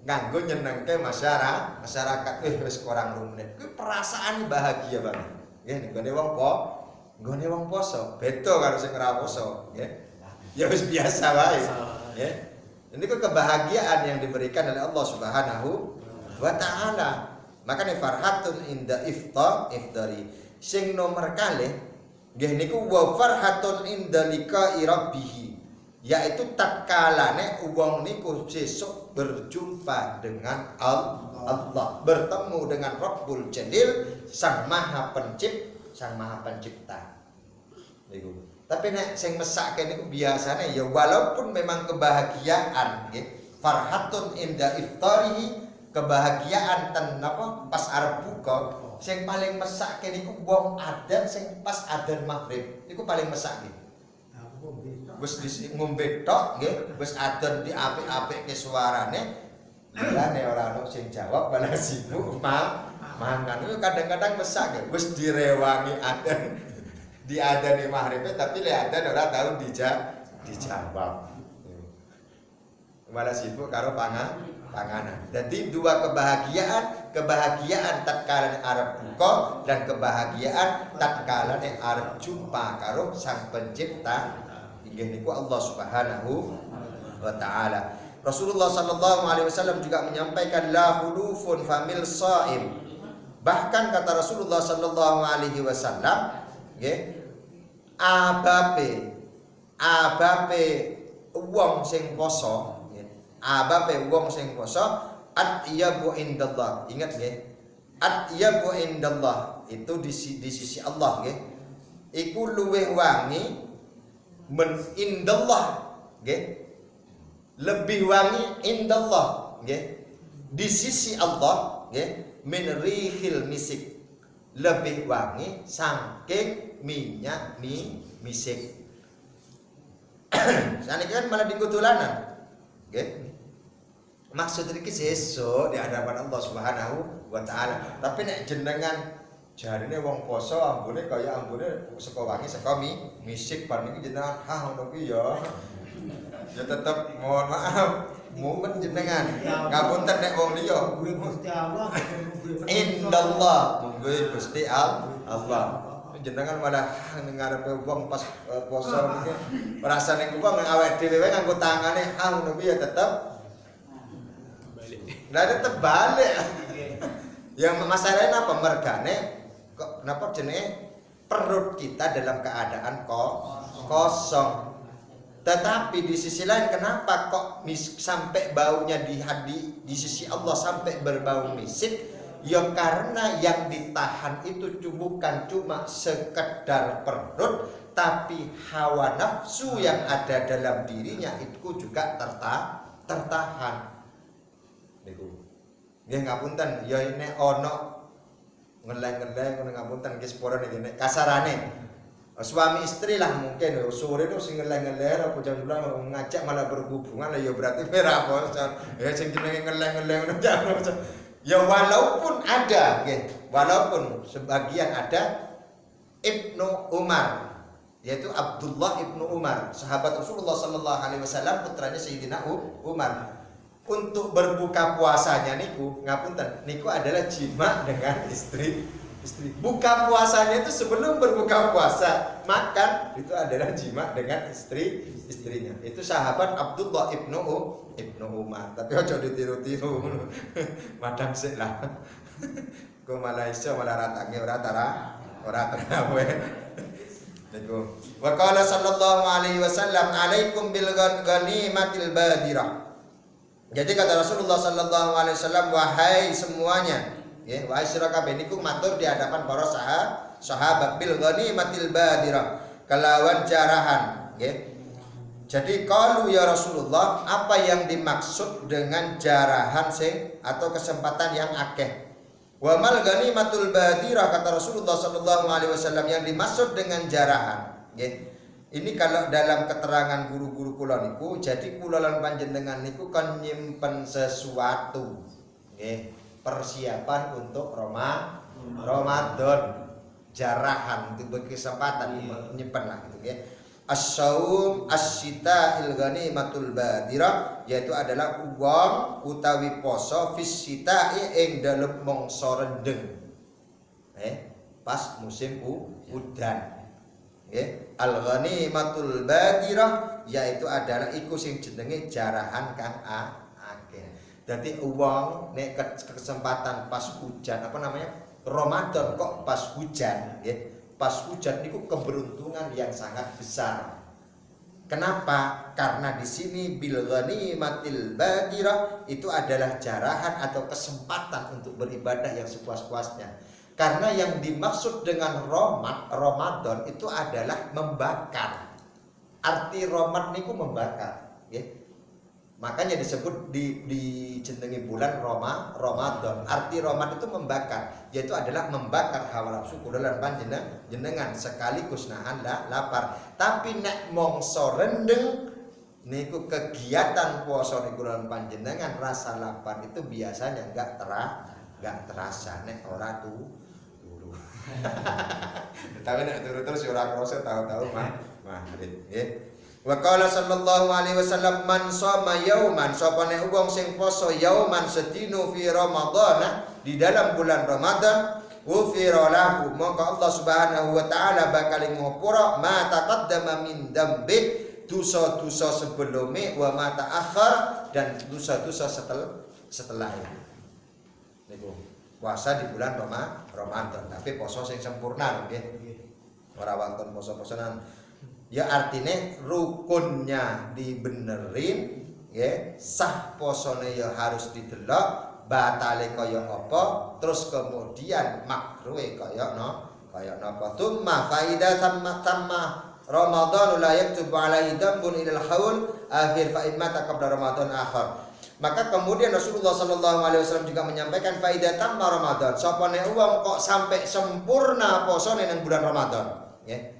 Nganggo nyenengke masyarakat. Wis kurang 2 menit. Kuwi perasaan bahagia banget. Nggih nggone wong poso, beda karo sing ora poso, nggih. Ya wis biasa wae, nggih. Ini kebahagiaan yang diberikan oleh Allah Subhanahu wa taala. Makane farhatun inda iftari. Sing nomor kalih nggih niku wa farhatun inda liqa'i rabbih, yaitu tatkalane wong niku sesuk berjumpa dengan Allah, bertemu dengan Rabbul Jalil, Sang Maha Pencipta. Niku. Tapi nek sing mesake niku biasane ya walaupun memang kebahagiaan nggih, farhatun inda iftarihi, kebahagiaan ten napa pas arep buka, sing paling mesake niku wong adan sing pas adzan maghrib niku paling mesake. Wis ngombe tok nggih, wis adzan diapik-apike suarane, lane ora ono sing jawab malah sibuk mangan. Itu kadang-kadang mesake, wis direwangi adzan diadani maghribe tapi le adzan ora tau dijawab. Malah sibuk karo panganan. Jadi dua kebahagiaan tatkala arep buka dan kebahagiaan tatkala arep jumpa karo Sang Pencipta. Inggih niku Allah Subhanahu wa taala. Rasulullah sallallahu alaihi wasallam juga menyampaikan la hulufun famil shaim. Bahkan kata Rasulullah sallallahu alaihi wasallam, nggih, abape wong sing poso, nggih. Abape wong sing poso atyabu indallah. Ingat nggih. Atyabu indallah itu di sisi Allah nggih. Iku luweh wangi men indallah nggih. Lebih wangi indallah nggih. Di sisi Allah nggih, min rihil misik. Lebih wangi saking minyak misik. Saniki kan malah digutulanan. Nggih. Maksud iki sesuk di hadapan Allah Subhanahu wa taala. Tapi nek jenengan jarine wong poso ambune kaya ambune saka wangi saka misik bar niki jenengan ngono kuwi ya. Ya tetep mohon maaf mumen jenengan. Ngapunten nek wong liya kuwi Gusti Allah. Indallah mungguh Gusti Allah. Jenengan malah ngarepe wong pas poso niki rasane wong awake dhewe nganggo tangane ngono kuwi ya tetep Lah ada terbalik. Yang masalahnya apa? Mergane kok kenapa jenenge perut kita dalam keadaan kosong. Tetapi di sisi lain kenapa kok sampai baunya di sisi Allah sampai berbau misik? Ya karena yang ditahan itu bukan cuma sekedar perut, tapi hawa nafsu yang ada dalam dirinya itu juga tertahan. Niku. Nggih ngapunten, ya ini ono ngeleng-ngeleng ngono ngapunten nggih sepuro niki kasarane. Suami istri lah mungkin sore itu sing ngeleng-ngeleng apa jam 11 ngajak malah berhubungan lah ya berarti merah apa ya sing jenenge ngeleng-ngeleng ngono jam. Ya walaupun ada nggih, walaupun sebagian ada Ibnu Umar yaitu Abdullah Ibnu Umar, sahabat Rasulullah sallallahu alaihi wasallam, putranya Sayyidina Umar. Untuk berbuka puasanya niku ngapunten niku adalah jima dengan istri. Buka puasanya itu sebelum berbuka puasa, makan itu adalah jima dengan istrinya. Itu sahabat Abdullah Ibnu Umar. Tapi ojo ditiru-tiru. Madang sik lah. Ku Malaysia malah ratange ora tarawe. Niku. Wa qala sallallahu alaihi wasallam alaikum bil ghanimatil badirah. Jadi kata Rasulullah sallallahu alaihi wasallam, wahai semuanya, ya, wahai sira kabeh niku matur di hadapan para sahabat bil ghanimatil badirah, kelawan jarahan, ya. Jadi qalu ya Rasulullah, apa yang dimaksud dengan jarahan sing atau kesempatan yang akeh? Wa mal ghanimatul badirah, kata Rasulullah sallallahu alaihi wasallam, yang dimaksud dengan jarahan, ya. Ini kalau dalam keterangan guru-guru kula niku, jadi kula lan panjenengan niku kan nyimpen sesuatu, nggih, persiapan untuk Ramadan, jarahan itu berkesempatan nyimpen lah gitu nggih. As-saum as-sita'il ghanimatul badirah, yaitu adalah uang utawi poso fis sita'i ing dalem mangsa rendeng. Pas musim udan. Al-ghanimatul badirah, yaitu adalah iku sing jenenge jarahan kang akeh. Dadi uang nek kesempatan pas hujan apa namanya? Ramadan kok pas hujan, ya. Pas hujan niku keberuntungan yang sangat besar. Kenapa? Karena di sini bil ghanimatil badirah itu adalah jarahan atau kesempatan untuk beribadah yang sepuas-puasnya. Karena yang dimaksud dengan Ramadan itu adalah membakar. Arti Ramadan niku membakar, ya. Makanya disebut di jenenge bulan Ramadan. Arti Ramadan itu membakar, yaitu adalah membakar hawa nafsu kula lan panjenengan sekaligus nahan lapar. Tapi nek mongso rendeng niku kegiatan puasa niku lan panjenengan rasa lapar itu biasanya enggak terasa nek ora turu. Tapi nek turu terus ora krasa tahu-tahu maghrib, nggih. Wa qala sallallahu alaihi wasallam man shoma yauman, sapane wong sing poso yauman sedino fi Ramadan, di dalam bulan Ramadan, ghufira lahu, maka Allah Subhanahu wa taala bakal ngopura ma taqaddama min dambi, dosa-dosa sebelumnya, wa ma ta'akhkhar, dan dosa-dosa setelah itu. Niku puasa di bulan Ramadan, tapi poso sing sempurna nggih. Ora wonten poso-posonan. Ya artinya rukunnya dibenerin, ya, sah posone ya harus didelok, batale kaya apa, terus kemudian makruhe kaya napa. Tsumma faida tamma Ramadan la yaktubu alaihi dambun ilal haul akhir fa in mata qabla Ramadan akhir. Maka kemudian Rasulullah sallallahu alaihi wasallam juga menyampaikan faida tamma Ramadan, sapane wong kok sampai sempurna posone nang bulan Ramadan, ya.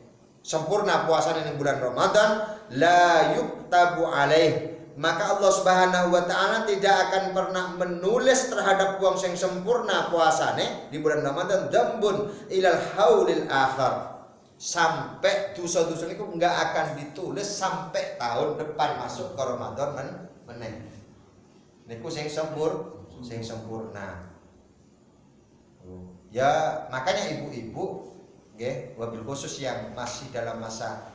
Sempurna puasanya di bulan Ramadan, la yuktabu alaih, maka Allah Subhanahu wa taala tidak akan pernah menulis terhadap wong sing sempurna puasane di bulan Ramadan dambun ilal haulil akhir, sampai dosa-dosa niku enggak akan ditulis sampai tahun depan masuk ke Ramadan meneh. Niku sing sempurna. Ya, makanya ibu-ibu nggih, wabil khusus yang masih dalam masa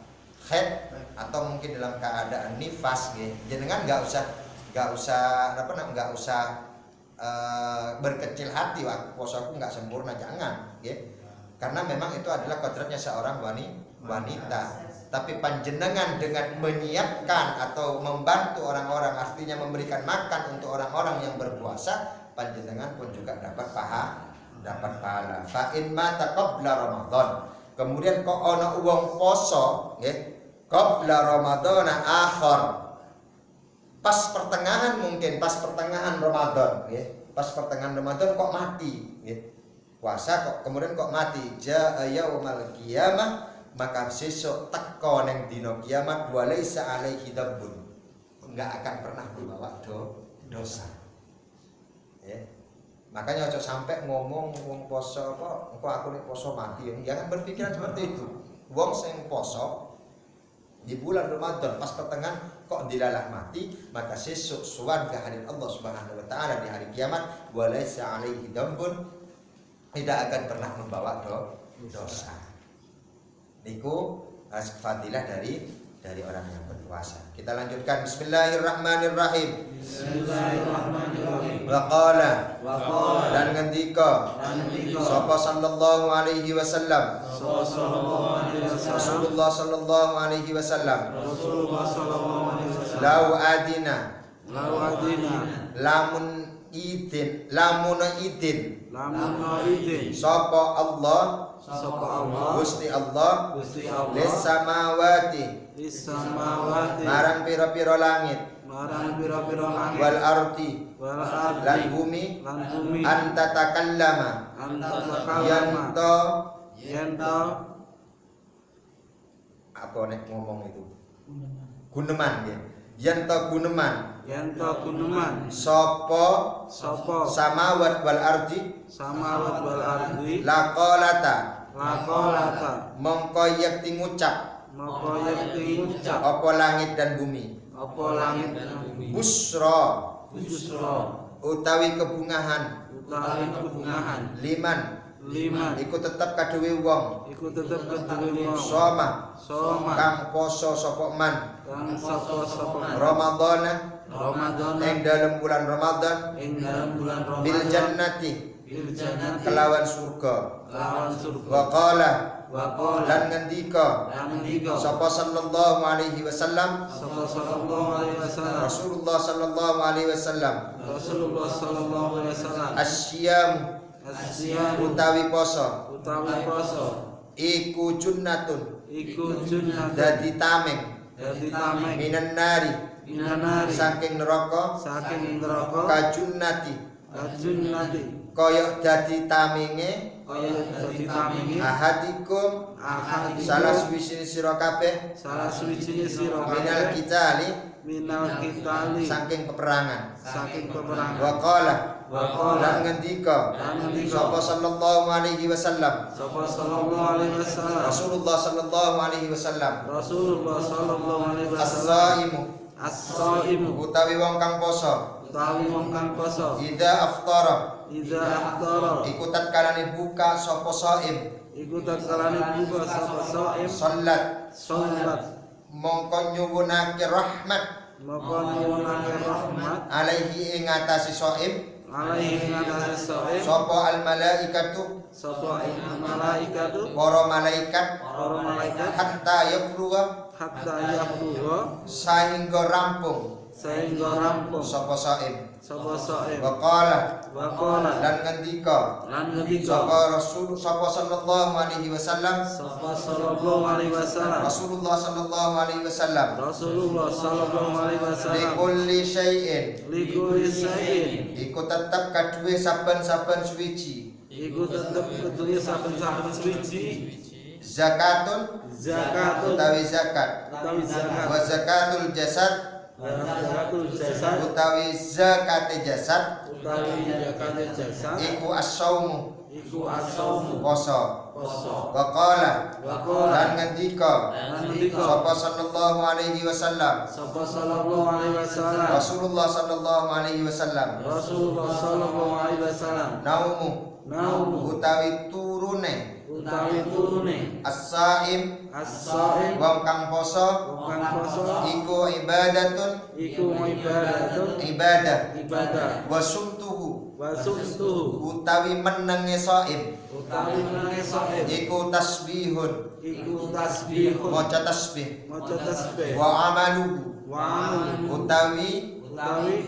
haid atau mungkin dalam keadaan nifas nggih, jenengan enggak usah berkecil hati, wah posoku nggak sempurna, jangan, ya. Karena memang itu adalah kodratnya seorang wanita. Tapi panjenengan dengan menyiapkan atau membantu orang-orang, artinya memberikan makan untuk orang-orang yang berpuasa, panjenengan pun juga dapat pahala. Fa in mata qabla Ramadan. Kemudian kok ana wong poso, nggih, qabla Ramadan akhir. Pas pertengahan Ramadan, nggih. Pas pertengahan Ramadan kok mati, nggih. Puasa kok kemudian kok mati. Jaa yaumal qiyamah, maka sesuk teko ning dina kiamat walaisa alaihi dambun, enggak akan pernah membawa dosa. Ya. Makanya ojo sampai ngomong wong poso apa, engko aku nek poso mati. Jangan berpikiran seperti itu. Wong sing poso di bulan Ramadan pas pertengahan kok dilalah mati, maka sesuk suwarga hadir Allah Subhanahu wa taala di hari kiamat walaisa alaihi dambun, tidak akan pernah membawa dosa. Niku fadilah dari orang yang berpuasa. Kita lanjutkan. Bismillahirrahmanirrahim. Bismillahirrahmanirrahim. Wa qala dan ngendika sapa sallallahu alaihi wasallam, Rasulullah sallallahu alaihi wasallam, lau adina lamun idin sapa Allah Gusti Allah lis samawati marang pira-pira langit wal ardi lan bumi anta takallama yanto apa nek ngomong itu guneman ya yanto guneman sapa samawat wal ardi laqalata mongko yakti ngucap apa langit dan bumi busra utawi kebungahan liman iku tetep kaduwe wong soma kang poso sapa man Ramadan ing dalam bulan Ramadan bil jannati kelawan surga wa qala lan ngendika sapa sallallahu alaihi wasallam Rasulullah sallallahu alaihi wasallam asyam utawi poso iku junnatun dadi tameng minan nari saking neraka kajunnati kaya dadi tamenge ahadikum salah suwijine sira kabeh minal kitali saking peperangan wa qala lan ngendika sapa sallallahu alaihi wasallam Rasulullah sallallahu alaihi wasallam as-shaimu utawi wong kang poso idza aftara iku tatkalane buka sapa shaim salat mongko nyuwunake rahmat alaihi ing atase shaim sapa al malaikatu para malaikat hatta yafruga sehingga rampung sapa shaim wa qala lan ngendika sapa rasul sapa sallallahu alaihi wasallam Rasulullah sallallahu alaihi wasallam likulli syai'in iku tetep kaduwe saben-saben suwiji zakatun utawi zakat wa zakatul jasad utawi zakate jasad iku as-saumu poso wa qala lan ngendika sapa sallallahu alaihi wasallam Rasulullah sallallahu alaihi wasallam naumu utawi turune as-saim wong kang poso iku ibadatun ibadah wa sumtuhu wa sumtuhu utawi menenge shaim utawi menenge shaim iku tasbihun iku tasbihun maca tasbih maca tasbih wa amalu wa amun utawi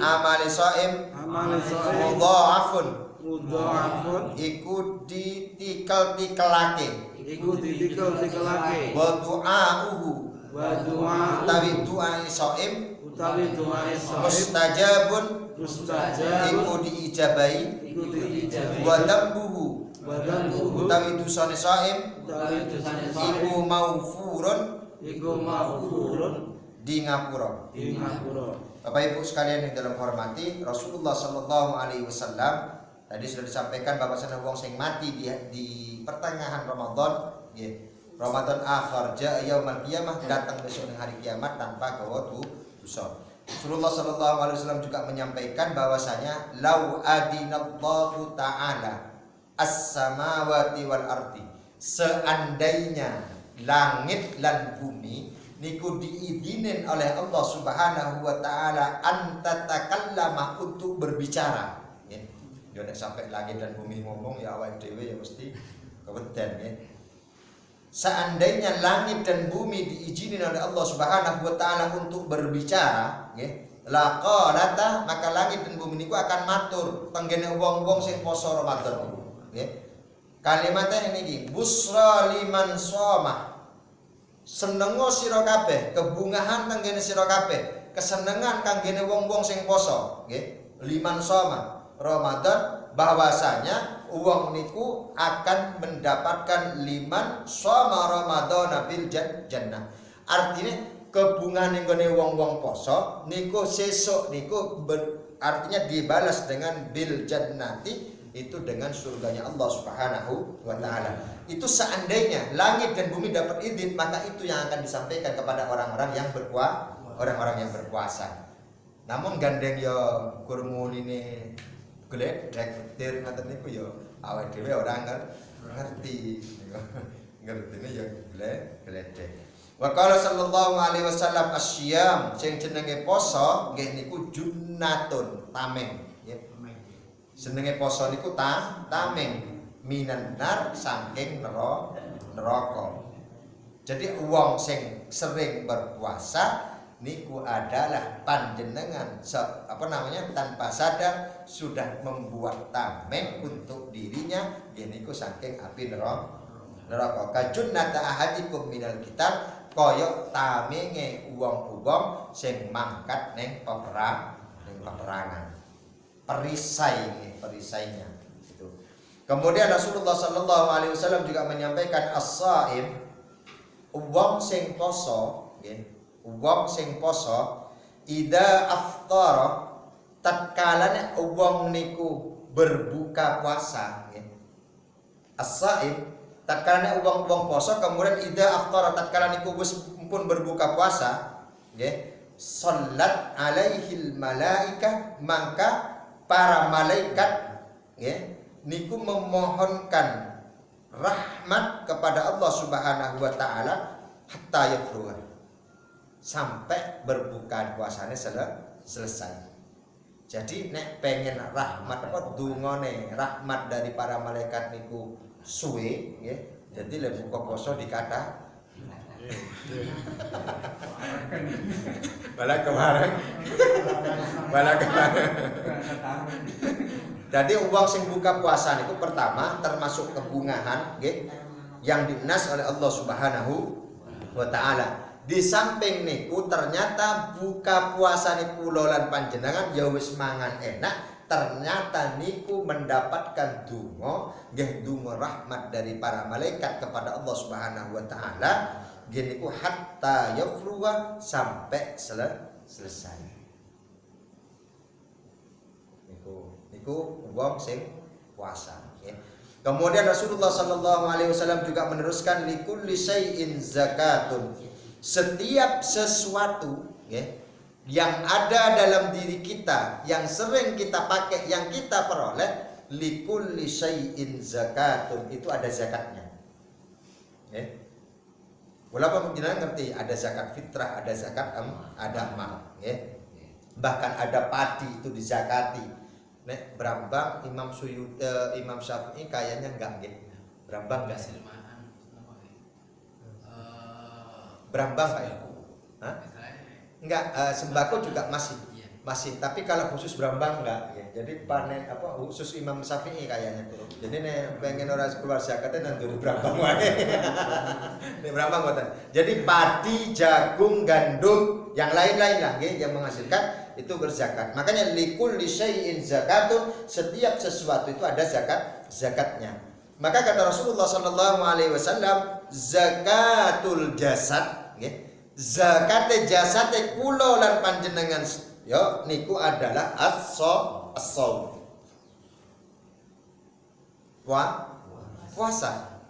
amale shaim amale shaim mudha'afun mudha'afun iku ditikel-tikelake iku ditikel-tikelake wa du'a'uhu wa du'a utawi du'ai shaim utawi du'ai shaim mustajabun mustajab iku diijabahi iku diijabi wa dambuhu wa dambuhu utawi dosane shaim utawi dosane iku shaim maufurun iku maghfurun di ngapura. di ngapura. Bapak Ibu sekalian yang dalam hormati, Rasulullah Shallallahu Alaihi Wasallam tadi sudah disampaikan bahwasanya wong sing mati di pertengahan Ramadan, ya, Ramadan akhir ja yaumul qiyamah, datang besok hari kiamat tanpa gawa dosa. Rasulullah Shallallahu Alaihi Wasallam juga menyampaikan bahwasanya lau adinallahu taala as-samawati wal ardi, seandainya langit lan bumi niku diizinin oleh Allah Subhanahu wa taala antatakallama untuk berbicara, ya. Yo nek sampai langit dan bumi ngomong ya awake dhewe ya mesti keweden, ya. Seandainya langit dan bumi diizinin oleh Allah Subhanahu wa taala untuk berbicara, ya, laqalata, maka langit dan bumi niku akan matur tenggene wong-wong sing poso Ramadan niku, ya. Kalimatnya ini busra liman shoma, senengo sira kabeh, kebungahan tenggene sira kabeh, kesenengan kanggene wong-wong sing poso, nggih. Liman shoma Ramadan, bahwasanya wong niku akan mendapatkan liman shoma Ramadan bil jannah. Artinya kebungahan nggone wong-wong poso niku sesuk niku artinya dibalas dengan bil jannati, itu dengan surganya Allah Subhanahu wa taala. Itu seandainya langit dan bumi dapat izin, maka itu yang akan disampaikan kepada orang-orang yang berpuasa. Namun gandeng yo kurmun ini gledek dir ngoten niku yo awake dhewe ora ngerti. Ngertine yo gledek. Wa qala sallallahu alaihi wasallam asyam, sing jenenge poso nggih niku junnatun, tameng, ya. Senenge poso niku tameng minan nar saking neraka. Jadi wong sing sering berpuasa niku adalah panjenengan tanpa sadar sudah membuat tameng untuk dirinya, ya niku saking api neraka. Kajunnata ahadikum minal kitab, kaya tamenge wong-wong sing mangkat ning peperangan. Perisainya itu. Kemudian Rasulullah Sallallahu Alaihi Wasallam juga menyampaikan as-saim, wong sing poso, wong sing poso, ida aftara, tatkalane wong niku berbuka puasa, as-saim, tatkalane wong poso, kemudian ida aftara, tatkalane niku wis pun berbuka puasa, salat alaihil malaika, maka para malaikat, ya, niku memohonkan rahmat kepada Allah Subhanahu wa taala hatta yafruha, sampai berbuka puasanya selesai. Jadi nek pengen rahmat dungane rahmat dari para malaikat niku suwe, ya. Jadi lek buka poso dikata Bala kemarin. Jadi uang sing buka puasa itu pertama termasuk kebungahan, yang dinas oleh Allah Subhanahu wa taala. Di samping niku ternyata buka puasa niku lolan panjenengan ya wis mangan enak, ternyata niku mendapatkan donga rahmat dari para malaikat kepada Allah Subhanahu wa taala. Gini ku hatta yafruwa, sampai selesai. Niku wong sing puasa, ya. Kemudian Rasulullah Sallallahu Alaihi Wasallam juga meneruskan likulli syai'in zakatun, setiap sesuatu, ya, yang ada dalam diri kita, yang sering kita pakai, yang kita peroleh, likulli syai'in zakatun, itu ada zakatnya, ya. Walaupun jenengan ngerti ada zakat fitrah, ada zakat ada amal, ya. Bahkan ada padi itu dizakati, Nek Brambang Imam Syafi'i kayaknya enggak nggih. Brambang enggak sih? Brambang Pak ya? Hah? Enggak, sembako juga masih, tapi kalau khusus Brambang enggak ya. Jadi panen khusus Imam Syafi'i kayaknya. Jadi nek pengen ora keluar zakatnya nang nduri Brambang wae. Nek Brambang mboten. Jadi padi, jagung, gandum, yang lain-lain lah nggih yang menghasilkan itu berzakat. Makanya likulli syai'in zakatun, setiap sesuatu itu ada zakatnya. Maka kata Rasulullah sallallahu alaihi wasallam, zakatul jasad nggih. Zakate jasate kula lan panjenengan yo niku adalah as-shaum. Puasa.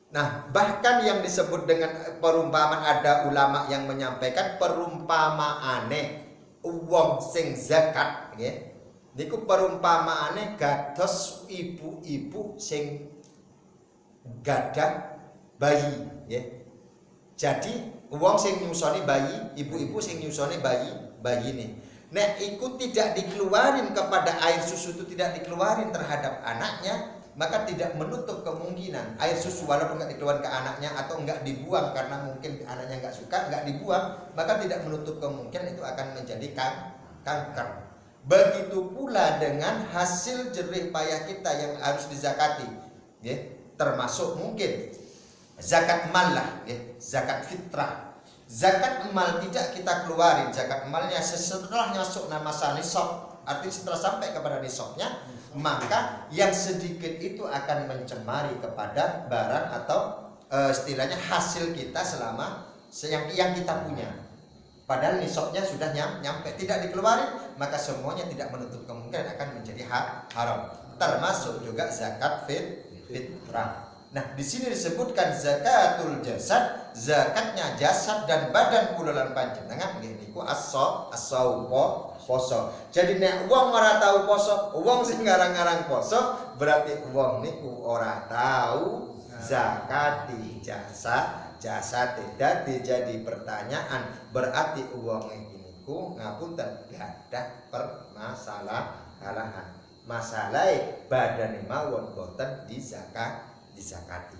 Nah, bahkan yang disebut dengan perumpamaan, ada ulama yang menyampaikan perumpamaane wong sing zakat nggih. Niku perumpamaane gados ibu-ibu sing gadah bayi nggih. Jadi wong sing nyusoni bayi, ibu-ibu sing nyusoni bayi ini. Nek iku tidak dikeluarin kepada air susu, itu tidak dikeluarin terhadap anaknya, maka tidak menutup kemungkinan air susu walaupun nggak dikeluarkan ke anaknya atau nggak dibuang karena mungkin anaknya nggak suka, nggak dibuang, maka tidak menutup kemungkinan itu akan menjadi kanker. Begitu pula dengan hasil jerih payah kita yang harus dizakati, ya, termasuk mungkin zakat mal lah, ya, zakat fitrah. Zakat mal tidak kita keluarin, zakat malnya setelah masuk masa nisab, artinya setelah sampai kepada nisabnya, maka yang sedikit itu akan mencemari kepada barang atau istilahnya hasil kita selama yang kita punya. Padahal nisabnya sudah nyampe, tidak dikeluarin, maka semuanya tidak menutup kemungkinan akan menjadi haram. Termasuk juga zakat fitrah. Nah, di sini disebutkan zakatul jasad, zakatnya jasad dan badan kula lan panjenengan nggih niku as-shaum poso. Jadi nek wong ora tahu poso, wong sing ngarang-ngarang poso, berarti wong niku ora tahu zakati jasad. Dadi jadi pertanyaan, berarti wong niku ngapunten gadah permasalahan. Masalahe badane mawon boten disakati.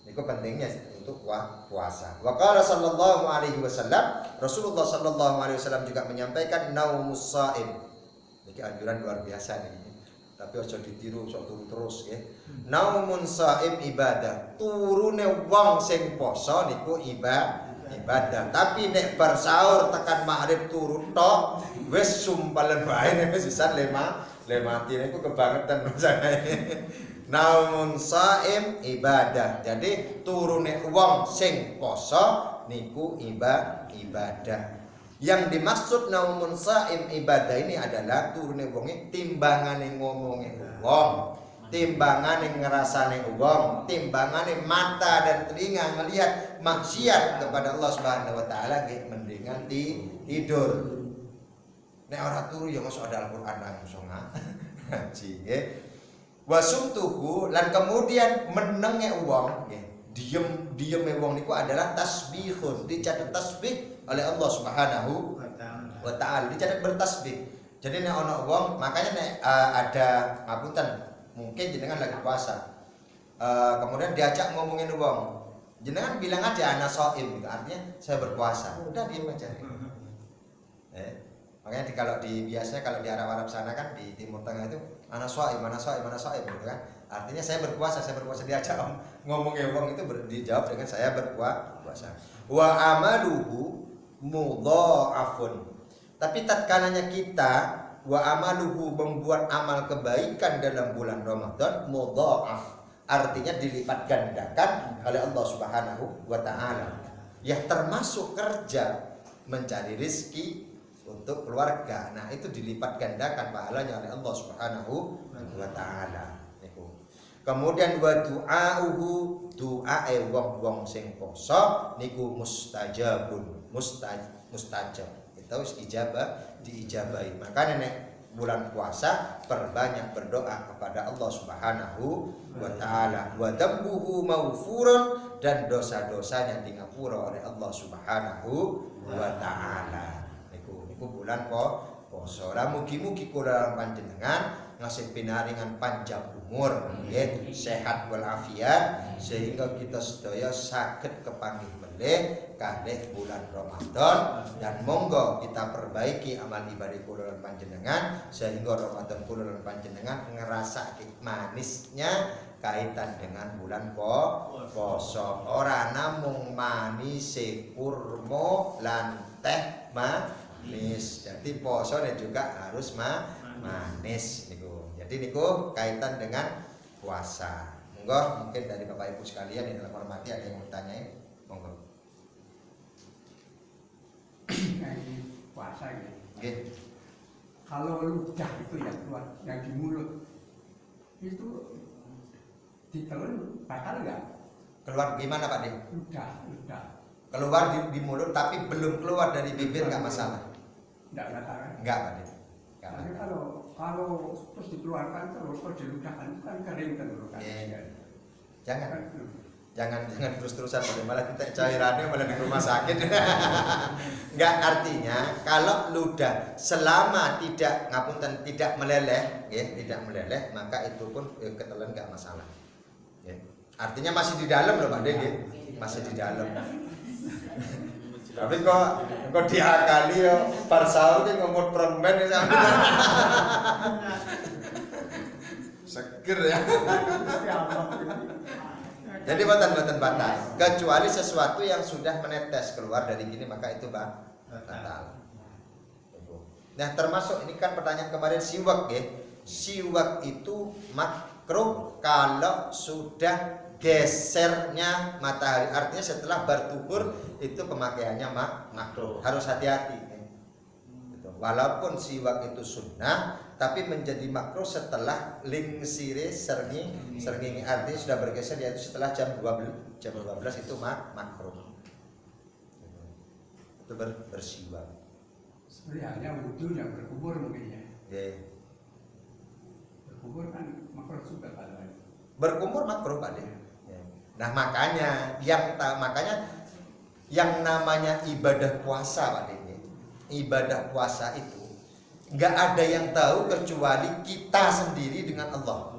Niku pentingnya untuk puasa. Wa qala sallallahu alaihi wasallam, Rasulullah sallallahu alaihi wasallam juga menyampaikan naumus shaim. Niki anjuran luar biasa nih. Tapi aja ditiru, sok turu terus ya. Naumun shaim ibadah. Turune wong sing poso niku ibadah. Tapi nek bar sahur tekan maghrib turu tok, wis sumpalan bae nek wis sisan lemati niku kebangetan masane. Naumun shaim ibadah. Jadi turune wong sing poso niku ibadah. Yang dimaksud naumun shaim ibadah ini adalah turune wonge timbangane ngomonge wong, timbangane ngerasane wong, timbangane mata dan telinga melihat maksiat kepada Allah Subhanahu wa taala nggih mendingan tidur. Nek ora turu ya masuk ada Al-Qur'an langsung ngaji nggih. Wasumtuhu lan kemudian menenge wong nggih. Diem wong niku adalah tasbihun, dicatat tasbih oleh Allah Subhanahu wa taala, dicatat bertasbih. Jadi nek ana wong, makanya nek ada ngapunten, mungkin jenengan lagi puasa. Kemudian diajak ngomongin wong. Jenengan bilang aja ana shaim gitu, artinya saya berpuasa. Udah diem aja. Makanya biasanya kalau di Arab sana kan di Timur Tengah itu ana shaim gitu kan. Artinya saya berpuasa diajak ngomongin wong itu dijawab dengan saya berpuasa. Wa amaluhu mudha'afun. Tapi tatkalanya kita wa amaluhu membuat amal kebaikan dalam bulan Ramadan mudha'af, artinya dilipat gandakan oleh Allah Subhanahu wa taala. Ya termasuk kerja mencari rezeki untuk keluarga. Nah, itu dilipat gandakan pahalanya oleh Allah Subhanahu wa taala. Kemudian wa du'auhu, du'ae wong-wong sing poso niku mustajabun, mustajab. Itu diijabahi. Makanya nek bulan puasa perbanyak berdoa kepada Allah Subhanahu wa taala. Wa dambuhu maghfurun, dan dosa-dosanya dingapura oleh Allah Subhanahu wa taala. Niku bulan poso. poso. Lah mugi-mugi kula panjenengan ngasih pinaringan panjang umur, nggih, sehat walafiat sehingga kita sedaya saged kepanggih melih kalih bulan Ramadan dan monggo kita perbaiki amal ibadah kula lan panjenengan sehingga Ramadan kula lan panjenengan ngerasake manisnya kaitan dengan bulan poso. Ora namung manise kurma lan teh manis. Jadi poso juga harus manis niku. Jadi niku kaitan dengan puasa. Monggo mungkin dari Bapak Ibu sekalian yang dalam hormati ada yang mau tanya? Monggo. Puasa gitu. Nggih. Kalau ludah itu yang keluar yang di mulut itu ditelan batal nggak? Keluar gimana Pak De? Ludah. Keluar di mulut tapi belum keluar dari bibir nggak masalah. Nggak batal. Enggak Pak De. Nggak Tapi masalah. kalau terus dikeluarkan terus kalau diludahkan itu kan kering terus kan. Jangan terus-terusan malah kita cairannya malah di rumah sakit. Enggak, artinya kalau ludah selama tidak ngapunten tidak meleleh, ya, tidak meleleh maka itu pun ketelan enggak masalah. Ya. Artinya masih di dalam loh Pak De, ya. Masih di dalam. Tapi kok diakali yo bar sahur ki ngomot permen ya. Seger ya. Jadi batal. Kecuali sesuatu yang sudah menetes keluar dari gini maka itu batal. Nah, termasuk ini kan pertanyaan kemarin siwak ya. Siwak itu makruh kalau sudah gesernya matahari. Artinya setelah bertukur itu pemakaiannya makruh. Harus hati-hati. Walaupun siwak itu sunnah, tapi menjadi makruh setelah lingsire serngingi. Artinya sudah bergeser yaitu setelah jam 12 itu makruh. Itu bersiwak. Sebenarnya wudhu yang berkubur mungkin ya. Yeah. Berkubur kan makruh juga kalau Berkumur makruh Pak De. Nah makanya yang namanya ibadah puasa Pak De. Ibadah puasa itu nggak ada yang tahu kecuali kita sendiri dengan Allah.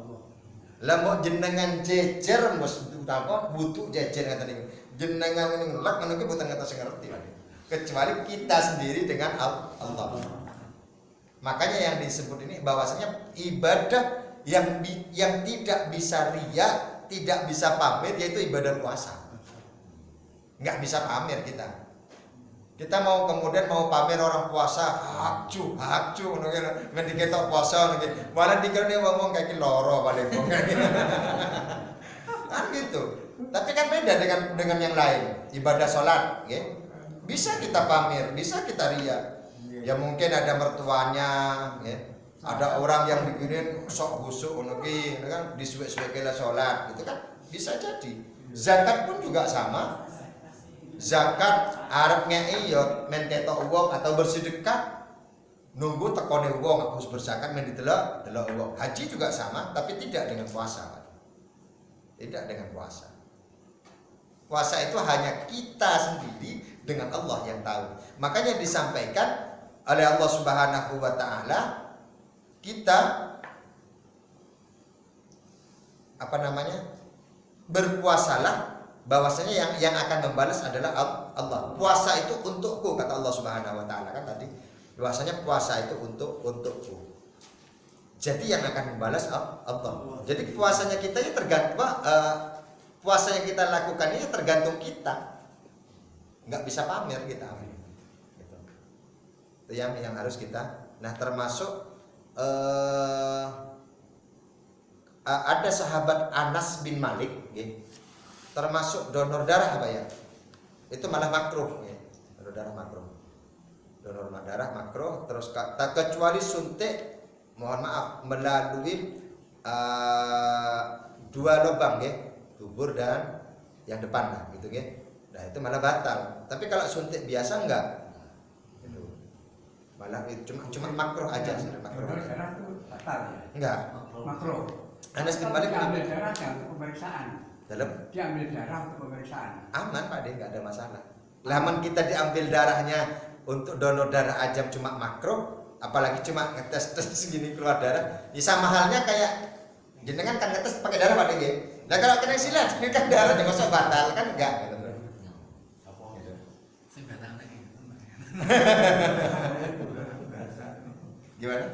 Lah mau jenengan jejer mos apa butuh jejer ngaten niku. Jenengan ngene lek ngono ki boten ngatos ngerti Pak. Kecuali kita sendiri dengan Allah. Makanya yang disebut ini bahwasanya ibadah yang tidak bisa riya, tidak bisa pamer yaitu ibadah puasa. Nggak bisa pamer kita. Kita mau kemudian mau pamer orang puasa, hakcu, ngono ki men diketok puasa ngono ki. Malah dikene ngomong kayak loro paling wong kayak kan gitu. Tapi kan beda dengan yang lain. Ibadah salat, nggih. Bisa kita pamer, bisa kita riya. Ya mungkin ada mertuanya, nggih. Ada orang yang bikinin sok busuk ngono ki, kan disuwek-suweke salat, gitu kan. Bisa jadi. Zakat pun juga sama. Zakat arep ngei ya men ketok wong atau bersedekah nunggu tekone wong harus berzakat men didelok wong. Haji juga sama tapi tidak dengan puasa. Tidak dengan puasa. Puasa itu hanya kita sendiri dengan Allah yang tahu. Makanya disampaikan oleh Allah Subhanahu wa taala kita berpuasalah bahwasanya yang akan membalas adalah Allah. Puasa itu untukku kata Allah Subhanahu wa taala kan tadi. Bahwasanya puasa itu untukku. Jadi yang akan membalas Allah. Jadi puasanya kita ini tergantung puasa yang kita lakukan ini tergantung kita. Enggak bisa pamer kita. Gitu. Itu yang harus kita. Nah, termasuk ada sahabat Anas bin Malik gitu. Termasuk donor darah apa ya? Itu malah makruh ya. Donor darah makruh terus kecuali suntik mohon maaf melalui 2 lubang ya, dubur dan yang depan lah gitu ya. Nah, itu malah batal. Tapi kalau suntik biasa enggak. Itu malah cuma makruh aja, makruh. Darah itu batal ya. Enggak. Makruh. Anas bin Malik ambil darah untuk pemeriksaan. Diambil darah untuk pemeriksaan. Aman Pak De, nggak ada masalah. Laman kita diambil darahnya untuk donor darah aja cuma makruh, apalagi cuma ngetes segini keluar darah. Ya sama halnya kayak jenengan kan ngetes pakai darah Pak Dege. Nah kalau kena silat ini kan darah jangan masuk batal kan enggak gitu. Gimana?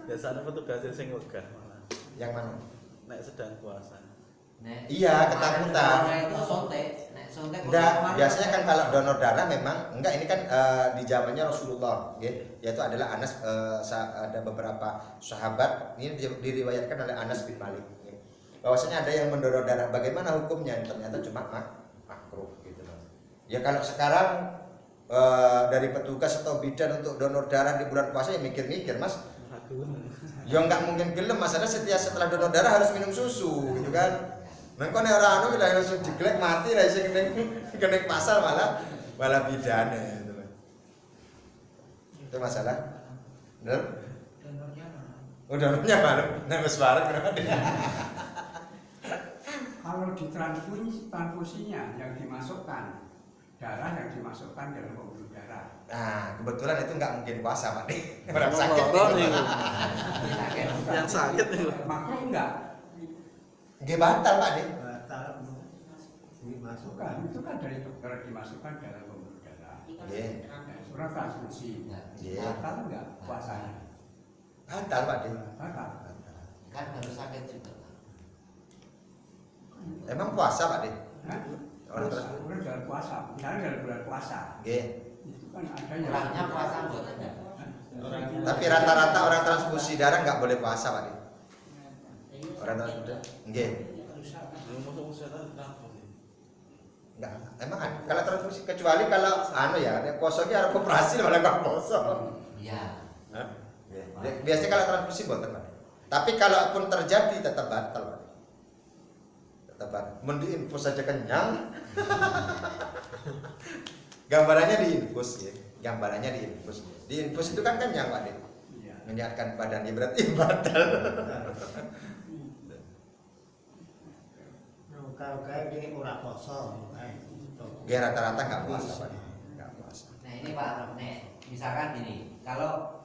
Biasanya petugasnya sing wegah malah. Yang mana? Nek sedang puasa. Nek, Iya, ketakutan. Nah itu sontek. Nek sontek Enggak, biasanya kan kalau donor darah memang enggak, ini kan di zamannya Rasulullah, yaitu adalah Anas, ada beberapa sahabat ini diriwayatkan oleh Anas bin Malik, bahwasanya ada yang mendonor darah. Bagaimana hukumnya? Ternyata cuma makruh gitu loh. Ya kalau sekarang dari petugas atau bidan untuk donor darah di bulan puasa ya mikir-mikir Mas. Ya nggak mungkin gelem, masalah setelah donor darah harus minum susu gitu kan. Mengko nek ora anu lha langsung diglek mati lah sing kena pasal malah bidane gitu. Itu masalah. Bener? Donornya malu. Nek wis bareng kenapa dia? Kalau transfusinya yang dimasukkan darah yang dimasukkan dalam pembuluh darah. Nah, kebetulan itu nggak mungkin puasa, Pak. Orang sakit. Yang sakit itu. Makruh enggak? Nggih batal, Pak. Dimasukkan, itu kan dari dokter dimasukkan dalam pembuluh darah. Nggih. Surat transfusi. Nggih. Batal enggak puasanya? Batal, Pak. Batal. kan harus sakit juga. Emang puasa, Pak. Hah? Orang terus. Orang dalam puasa, misalnya dalam bulan puasa. Nggih. Itu kan ada yang Orangnya puasa buat aja. Tapi rata-rata orang transfusi darah nggak boleh puasa, Pak. Orang transfusi darah. Nggih. Enggak. Emang kalau transfusi kecuali kalau anu ya, posonya harus operasi malah nggak poso. Iya. Biasanya kalau transfusi boten, Pak. Tapi kalaupun terjadi tetap batal, Pak. Tetap batal. Mendiinfus saja kenyang. Gambarannya diinfus ya. Gambarannya diinfus. Diinfus itu kan kenyang, Pak. Iya. Menyehatkan badannya berarti batal. Kalau kayak dia ora poso, Ya rata-rata nggak puasa, Pak. Nggak puasa. Nah ini Pak, nek misalkan gini, kalau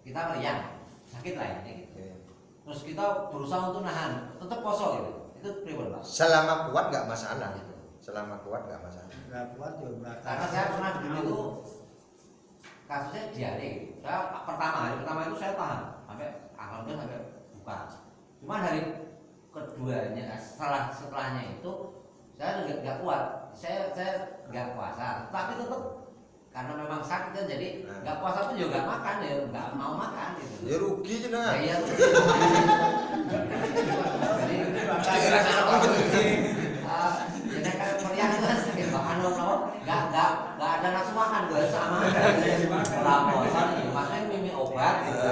kita meriang sakit lah ini, gitu. Terus kita berusaha untuk nahan, tetap poso gitu, itu pribadi Pak. Selama kuat nggak masalah. Selama kuat nggak masalah. nggak kuat ya berarti. Karena saya pernah dulu itu kasusnya diare. Saya hari pertama itu saya tahan sampai alhamdulillah sampai buka. Cuma hari keduanya setelahnya itu saya nggak kuat. Saya nggak puasa, tapi tetap karena memang sakit kan jadi nggak puasa pun juga nggak makan ya, nggak mau makan gitu. Ya rugi aja nah. Iya. Jadi kan meriang itu kan sakit makan loh, nggak ada nafsu makan gue sama. Raposan, maksudnya minum obat gitu,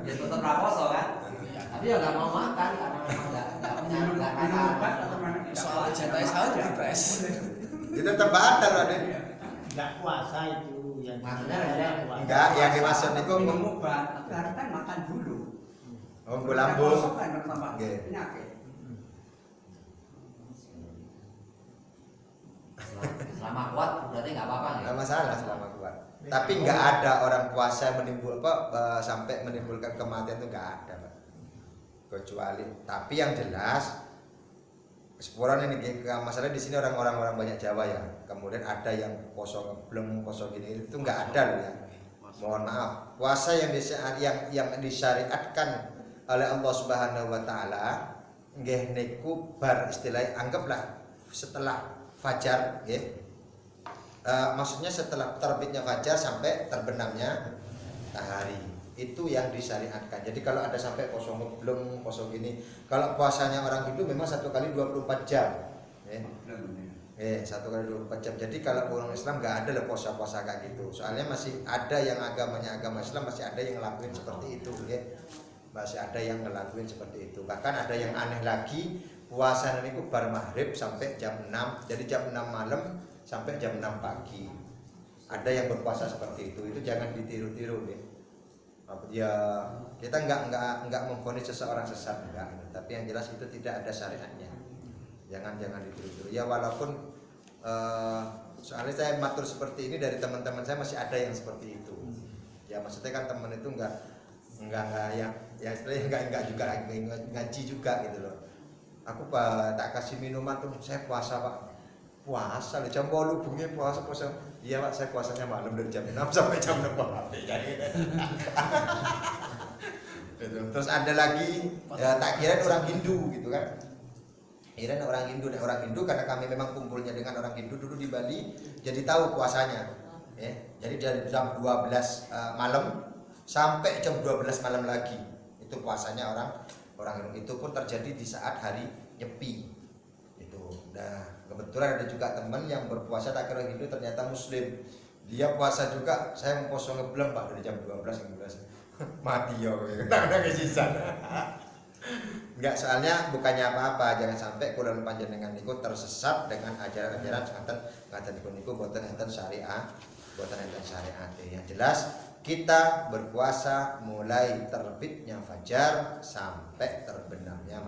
ya tetap raposo kan. Tapi ya nggak mau makan karena memang nggak makan. Soal jatah sahur dipres. Itu tetap batal, Raden. Nggak puasa itu yang Maksudnya ada Enggak, yang dimaksud itu minum obat, harus kan makan dulu. Menggu lambung. Kan bertambah Nggih. penyakit. selama kuat berarti nggak apa-apa ya. Nggak masalah selama kuat. Tapi nggak ada orang puasa sampai menimbulkan kematian itu nggak ada, Pak. Kecuali. Tapi yang jelas kesepuran ini masalah di sini orang banyak Jawa ya. Kemudian ada yang poso ngebleng, poso gini itu nggak ada loh ya. Mohon maaf. Puasa yang disyariatkan oleh Allah Subhanahu wa taala nggih niku bar istilah anggaplah setelah fajar nggih. Maksudnya setelah terbitnya fajar sampai terbenamnya matahari. Itu yang disyariatkan. Jadi kalau ada sampai poso ngebleng, poso gini, kalau puasanya orang Hindu memang 1 kali 24 jam. Satu kali 24 jam. Jadi kalau orang Islam nggak ada lah puasa-puasa kayak gitu. Soalnya masih ada yang agamanya agama Islam masih ada yang ngelakuin seperti itu, ya. Masih ada yang ngelakuin seperti itu. Bahkan ada yang aneh lagi, puasa niku bar maghrib sampai jam 6. Jadi jam 6 malam sampai jam 6 pagi. Ada yang berpuasa seperti itu. Itu jangan ditiru-tiru, ya. Ya kita nggak memvonis seseorang sesat enggak, tapi yang jelas itu tidak ada syariatnya. Jangan ditiru-tiru. Ya walaupun Soalnya saya matur seperti ini dari teman-teman saya masih ada yang seperti itu. Ya maksudnya kan teman itu enggak yang istilahnya enggak juga ngaji juga gitu loh. Aku tak kasih minuman tuh, saya puasa Pak. Puasa jam 8 bengi puasa. Iya Pak, saya puasanya malam dari jam 6 sampai jam 6 pagi. Gitu. Terus ada lagi ya, tak kira orang Hindu gitu kan. Kirain orang Hindu karena kami memang kumpulnya dengan orang Hindu dulu di Bali, jadi tahu puasanya. Ya. Jadi dari jam 12 malam sampai jam 12 malam lagi itu puasanya orang Hindu. Itu pun terjadi di saat hari Nyepi. Itu. Nah, kebetulan ada juga teman yang berpuasa tak kira Hindu ternyata Muslim. Dia puasa juga, saya mau poso ngeblem Pak dari jam 12 ke 12. Mati ya, tak ada kesisa. Enggak, soalnya bukannya apa-apa, jangan sampai kula panjenengan niku tersesat dengan ajaran-ajaran ngaten niku boten enten syariat, boten enten syariat. Yang jelas kita berpuasa mulai terbitnya fajar sampai terbenamnya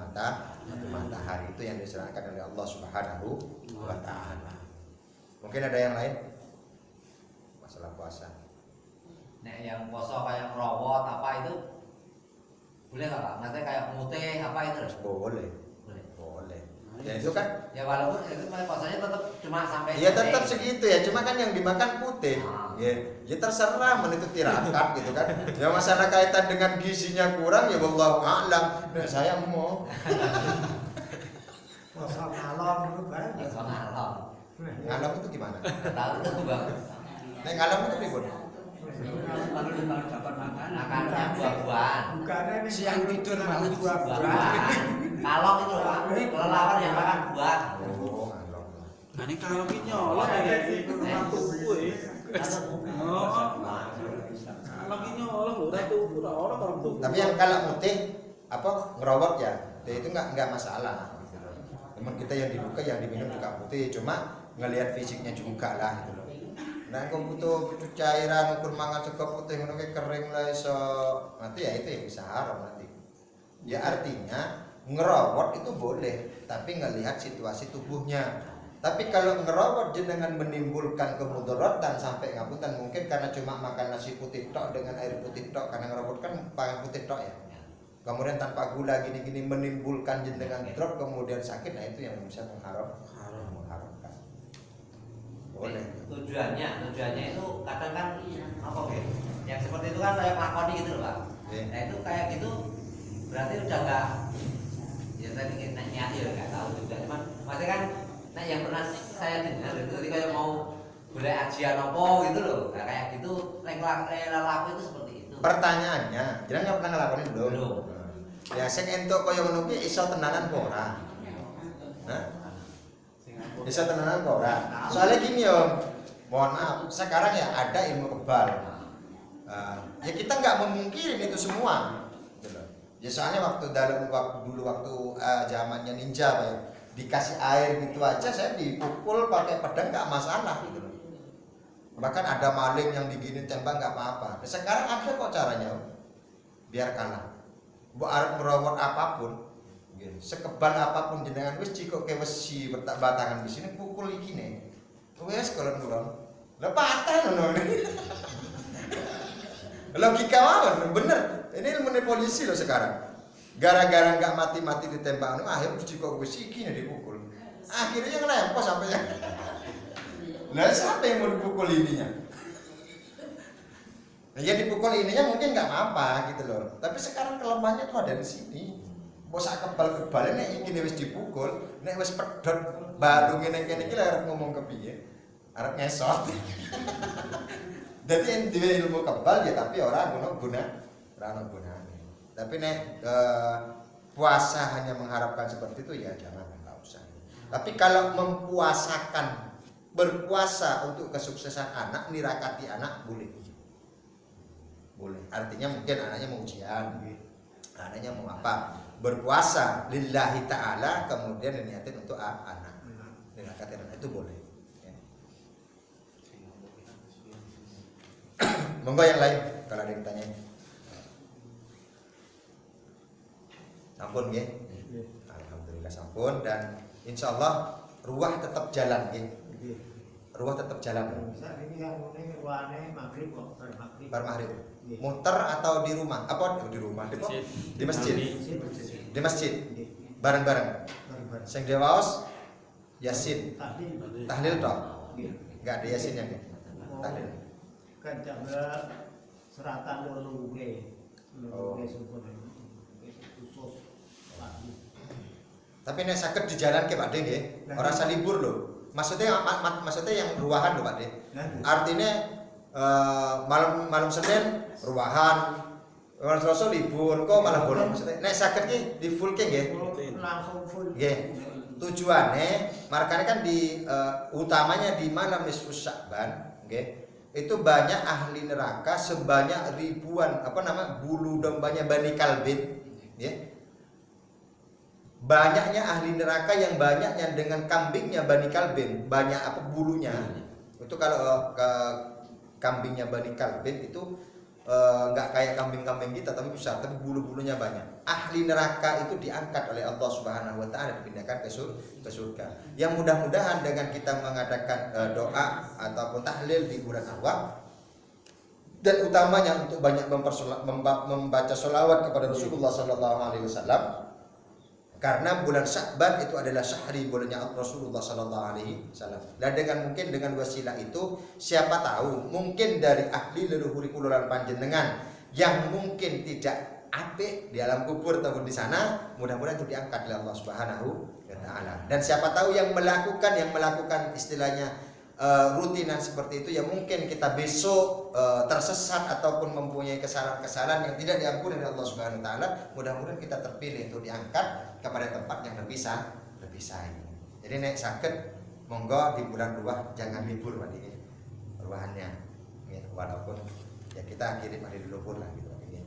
matahari, itu yang diserahkan oleh Allah Subhanahu wa taala. Mungkin ada yang lain masalah puasa. Nek yang poso kayak rawat apa itu boleh nggak Pak? Nanti kayak pemutih apa itu? Boleh. Ya itu kan. Ya walaupun itu posanya tetap cuma sampai. Iya tetap segitu ya, cuma kan yang dimakan putih. Ya terserah menurut tirakat gitu kan. Ya masalah kaitan dengan gizinya kurang ya wallahu a'lam. Nah, saya mau. Poso ngalor itu barang. Poso ngalor. Ngalor itu gimana? Tahu itu Bang. Nek ngalor itu pripun? Kalau dapat makanan, Makannya buah-buahan. Bukannya ini Siang tidur malah Buah-buahan. Kalong itu Pak. Kelelawar yang makan buah. Oh, ngalor. Nah ini kalau ini nyolong ya ratu gue. Kalau ini nyolong lho ratu orang tuh. Tapi yang kalau putih apa ngerowok ya, itu enggak masalah. Teman kita yang dibuka yang diminum juga putih, cuma ngelihat fisiknya juga lah gitu loh. Nah, kau butuh cairan ukur mangan cukup putih ngono kering lah iso mati ya itu yang bisa haram nanti. Ya artinya ngerowot itu boleh, tapi ngelihat situasi tubuhnya. Tapi kalau ngerowot jenengan menimbulkan kemudaratan sampai ngapunten mungkin karena cuma makan nasi putih tok dengan air putih tok karena ngerowot kan pakai putih tok ya. Kemudian tanpa gula gini-gini menimbulkan jenengan drop kemudian sakit, nah itu yang bisa mengharamkan. Boleh. Tujuannya itu kadang kan apa gitu? Yang seperti itu kan saya lakoni gitu loh Pak. Nah itu kayak gitu berarti udah enggak ya tadi kita niat ya enggak tahu juga cuman maksudnya kan nah yang pernah saya dengar itu ketika mau boleh ajian apa gitu loh. Nah, kayak gitu laku itu seperti itu. Pertanyaannya, jangan nggak pernah ngelakuin belum? Ya sing entuk kaya ngono ki iso tenanan apa ora? Hah? Iso tenanan apa ora? Soalnya gini yo, mohon maaf, sekarang ya ada ilmu kebal. Ya kita nggak memungkiri itu semua. Gitu loh. Ya soalnya waktu zamannya ninja ya, dikasih air gitu aja saya dipukul pakai pedang nggak masalah gitu loh. Bahkan ada maling yang digini tembak nggak apa-apa. Sekarang ada kok caranya, biar kalah. Mbok arep merawat apapun, sekebal apapun jenengan wis cikok ke wesi batangan di sini pukul iki nih. Wes kolon-kolon. Lah patah ngono. Logika mawon bener. Ini ilmu polisi loh sekarang. Gara-gara nggak mati-mati ditembak akhirnya cikok wesi iki nih dipukul. Akhirnya ngelempos sampai ya. Nah siapa yang mau dipukul ininya? Nah, ya dipukul ininya mungkin nggak apa-apa gitu loh. Tapi sekarang kelemahannya tuh ada di sini. Bosak kebal-kebalnya nek iki wis dipukul, nek wis pedhot balung ngene iki arep ngomong kepiye? Arep ngesot. Jadi duwe ilmu kebal ya tapi ora ono gunane. Tapi nek puasa hanya mengharapkan seperti itu ya jangan, enggak usah. Tapi kalau berpuasa untuk kesuksesan anak, nirakati anak boleh. Boleh. Artinya mungkin anaknya mau ujian, anaknya mau apa? Berpuasa lillahi ta'ala kemudian diniatin untuk anak. Nirakati anak itu boleh. Ya. Monggo yang lain kalau ada yang tanya. Sampun nggih. Alhamdulillah sampun dan insyaallah ruah tetap jalan nggih. ruah tetap jalan. Bisa ini kan ini ruane maghrib kok, maghrib. Bar maghrib. Iya. Muter atau di rumah? Apa di rumah? Di masjid. Di masjid. Bareng-bareng. Bareng-bareng. Sing dewaos Yasin. Tahlil. Tahlil toh? Iya. Enggak ada Yasinnya kan? Tahlil. Kan jaga seratan luluge. Oh. Luluge sumpah khusus tahlil. Tapi nek saged di jalan ke Pak De nggih. Ora usah libur lho. Maksudnya yang ruahan lho Pak De. Artinya malam Senin ruahan, malam Selasa libur, kok malah bolong maksudnya. Nek saged ki di full ke nggih. Langsung full. Nggih. Tujuannya makanya kan di utamanya di malam nisfus Sya'ban, nggih. Itu banyak ahli neraka sebanyak ribuan bulu dombanya Bani Kalbin, nggih. Banyaknya ahli neraka yang banyaknya dengan kambingnya Bani Kalbin, banyak bulunya. Itu kalau ke kambingnya Bani Kalbin itu nggak kayak kambing-kambing kita tapi besar, tapi bulu-bulunya banyak. Ahli neraka itu diangkat oleh Allah Subhanahu wa taala, dipindahkan ke surga. Yang mudah-mudahan dengan kita mengadakan doa ataupun tahlil di bulan Awal, dan utamanya untuk banyak membaca sholawat kepada Rasulullah sallallahu alaihi wasallam. Karena bulan Sya'ban itu adalah syahri, bulannya Rasulullah sallallahu alaihi wasallam. Dan dengan wasilah itu siapa tahu mungkin dari ahli leluhur kuluran panjenengan yang mungkin tidak apik di alam kubur ataupun di sana, mudah-mudahan itu diangkat oleh Allah Subhanahu wa taala. Dan siapa tahu yang melakukan istilahnya rutinan seperti itu, ya mungkin kita besok tersesat ataupun mempunyai kesalahan-kesalahan yang tidak diampuni oleh Allah Subhanahu wa taala, mudah-mudahan kita terpilih untuk diangkat kepada tempat yang lebih sae. Jadi nek saged monggo di bulan ruah jangan libur Pak ini. Ruahannya ya, walaupun ya kita kirim hari leluhur lah gitu ini.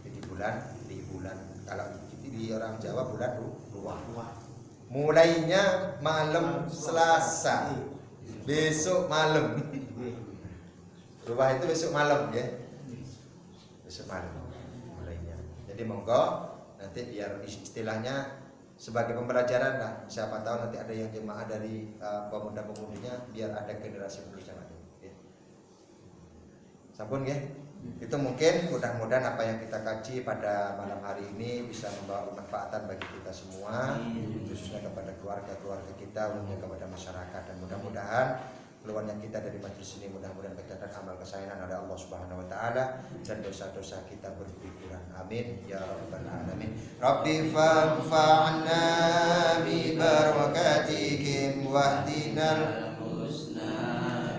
Jadi di bulan kalau di orang Jawa bulan ruah. Mulainya malam Selasa, besok malam. Ruah itu besok malam ya. Besok malam mulainya. Jadi monggo nanti biar istilahnya sebagai pembelajaran lah. Siapa tahu nanti ada yang jemaah dari pemuda-pemudinya biar ada generasi penerusnya lagi. Ya. Sampun ya. Itu mungkin mudah-mudahan apa yang kita kaji pada malam hari ini bisa membawa kemanfaatan bagi kita semua, khususnya kepada keluarga-keluarga kita, umumnya kepada masyarakat, dan mudah-mudahan keluarnya kita dari majelis ini mudah-mudahan tercatat amal kesayangan oleh Allah Subhanahu wa taala dan dosa-dosa kita berguguran. Amin ya rabbal alamin. Rabbi fanfa'na bi barakatihim wahdinal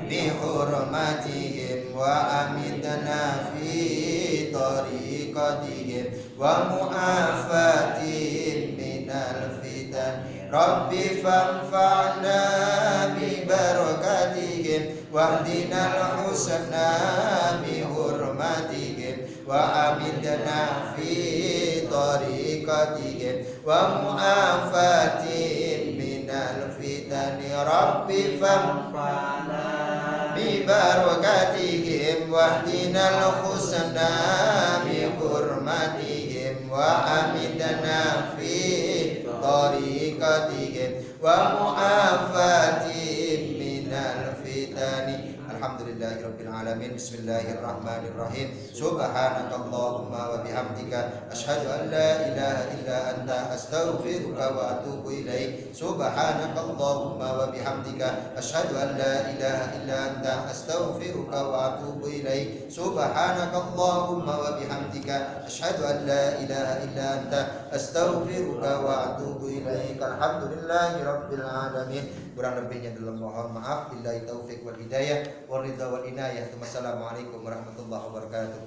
bihurmatihim wa amitna fi tariqatihim wa mu'afatin minal fitan. Rabbi fanfa'na bi barakatihim wahdinal husna bi hurmatihim wa amitna fi tariqatihim wa mu'afatin minal fitan. Rabbi fanfa'na bi barakatihim wahdinal husna bi hurmatihim wa amitna fi tariqatihim wa mu'afatin minal fitani. Alhamdulillahirabbil alamin. Bismillahirrahmanirrahim. Subhanakallahumma wa bihamdika asyhadu an la ilaha illa anta astaghfiruka wa atubu ilaik. Subhanakallahumma wa bihamdika asyhadu an la ilaha illa anta astaghfiruka wa atubu ilaik. Subhanakallahumma wa bihamdika asyhadu an la ilaha illa anta astaghfiruka wa atubu ilaik. Alhamdulillahirabbil alamin. Kurang lebihnya dalam mohon maaf. Billahi taufik wal hidayah wal ridha wal inayah. Wassalamualaikum warahmatullahi wabarakatuh.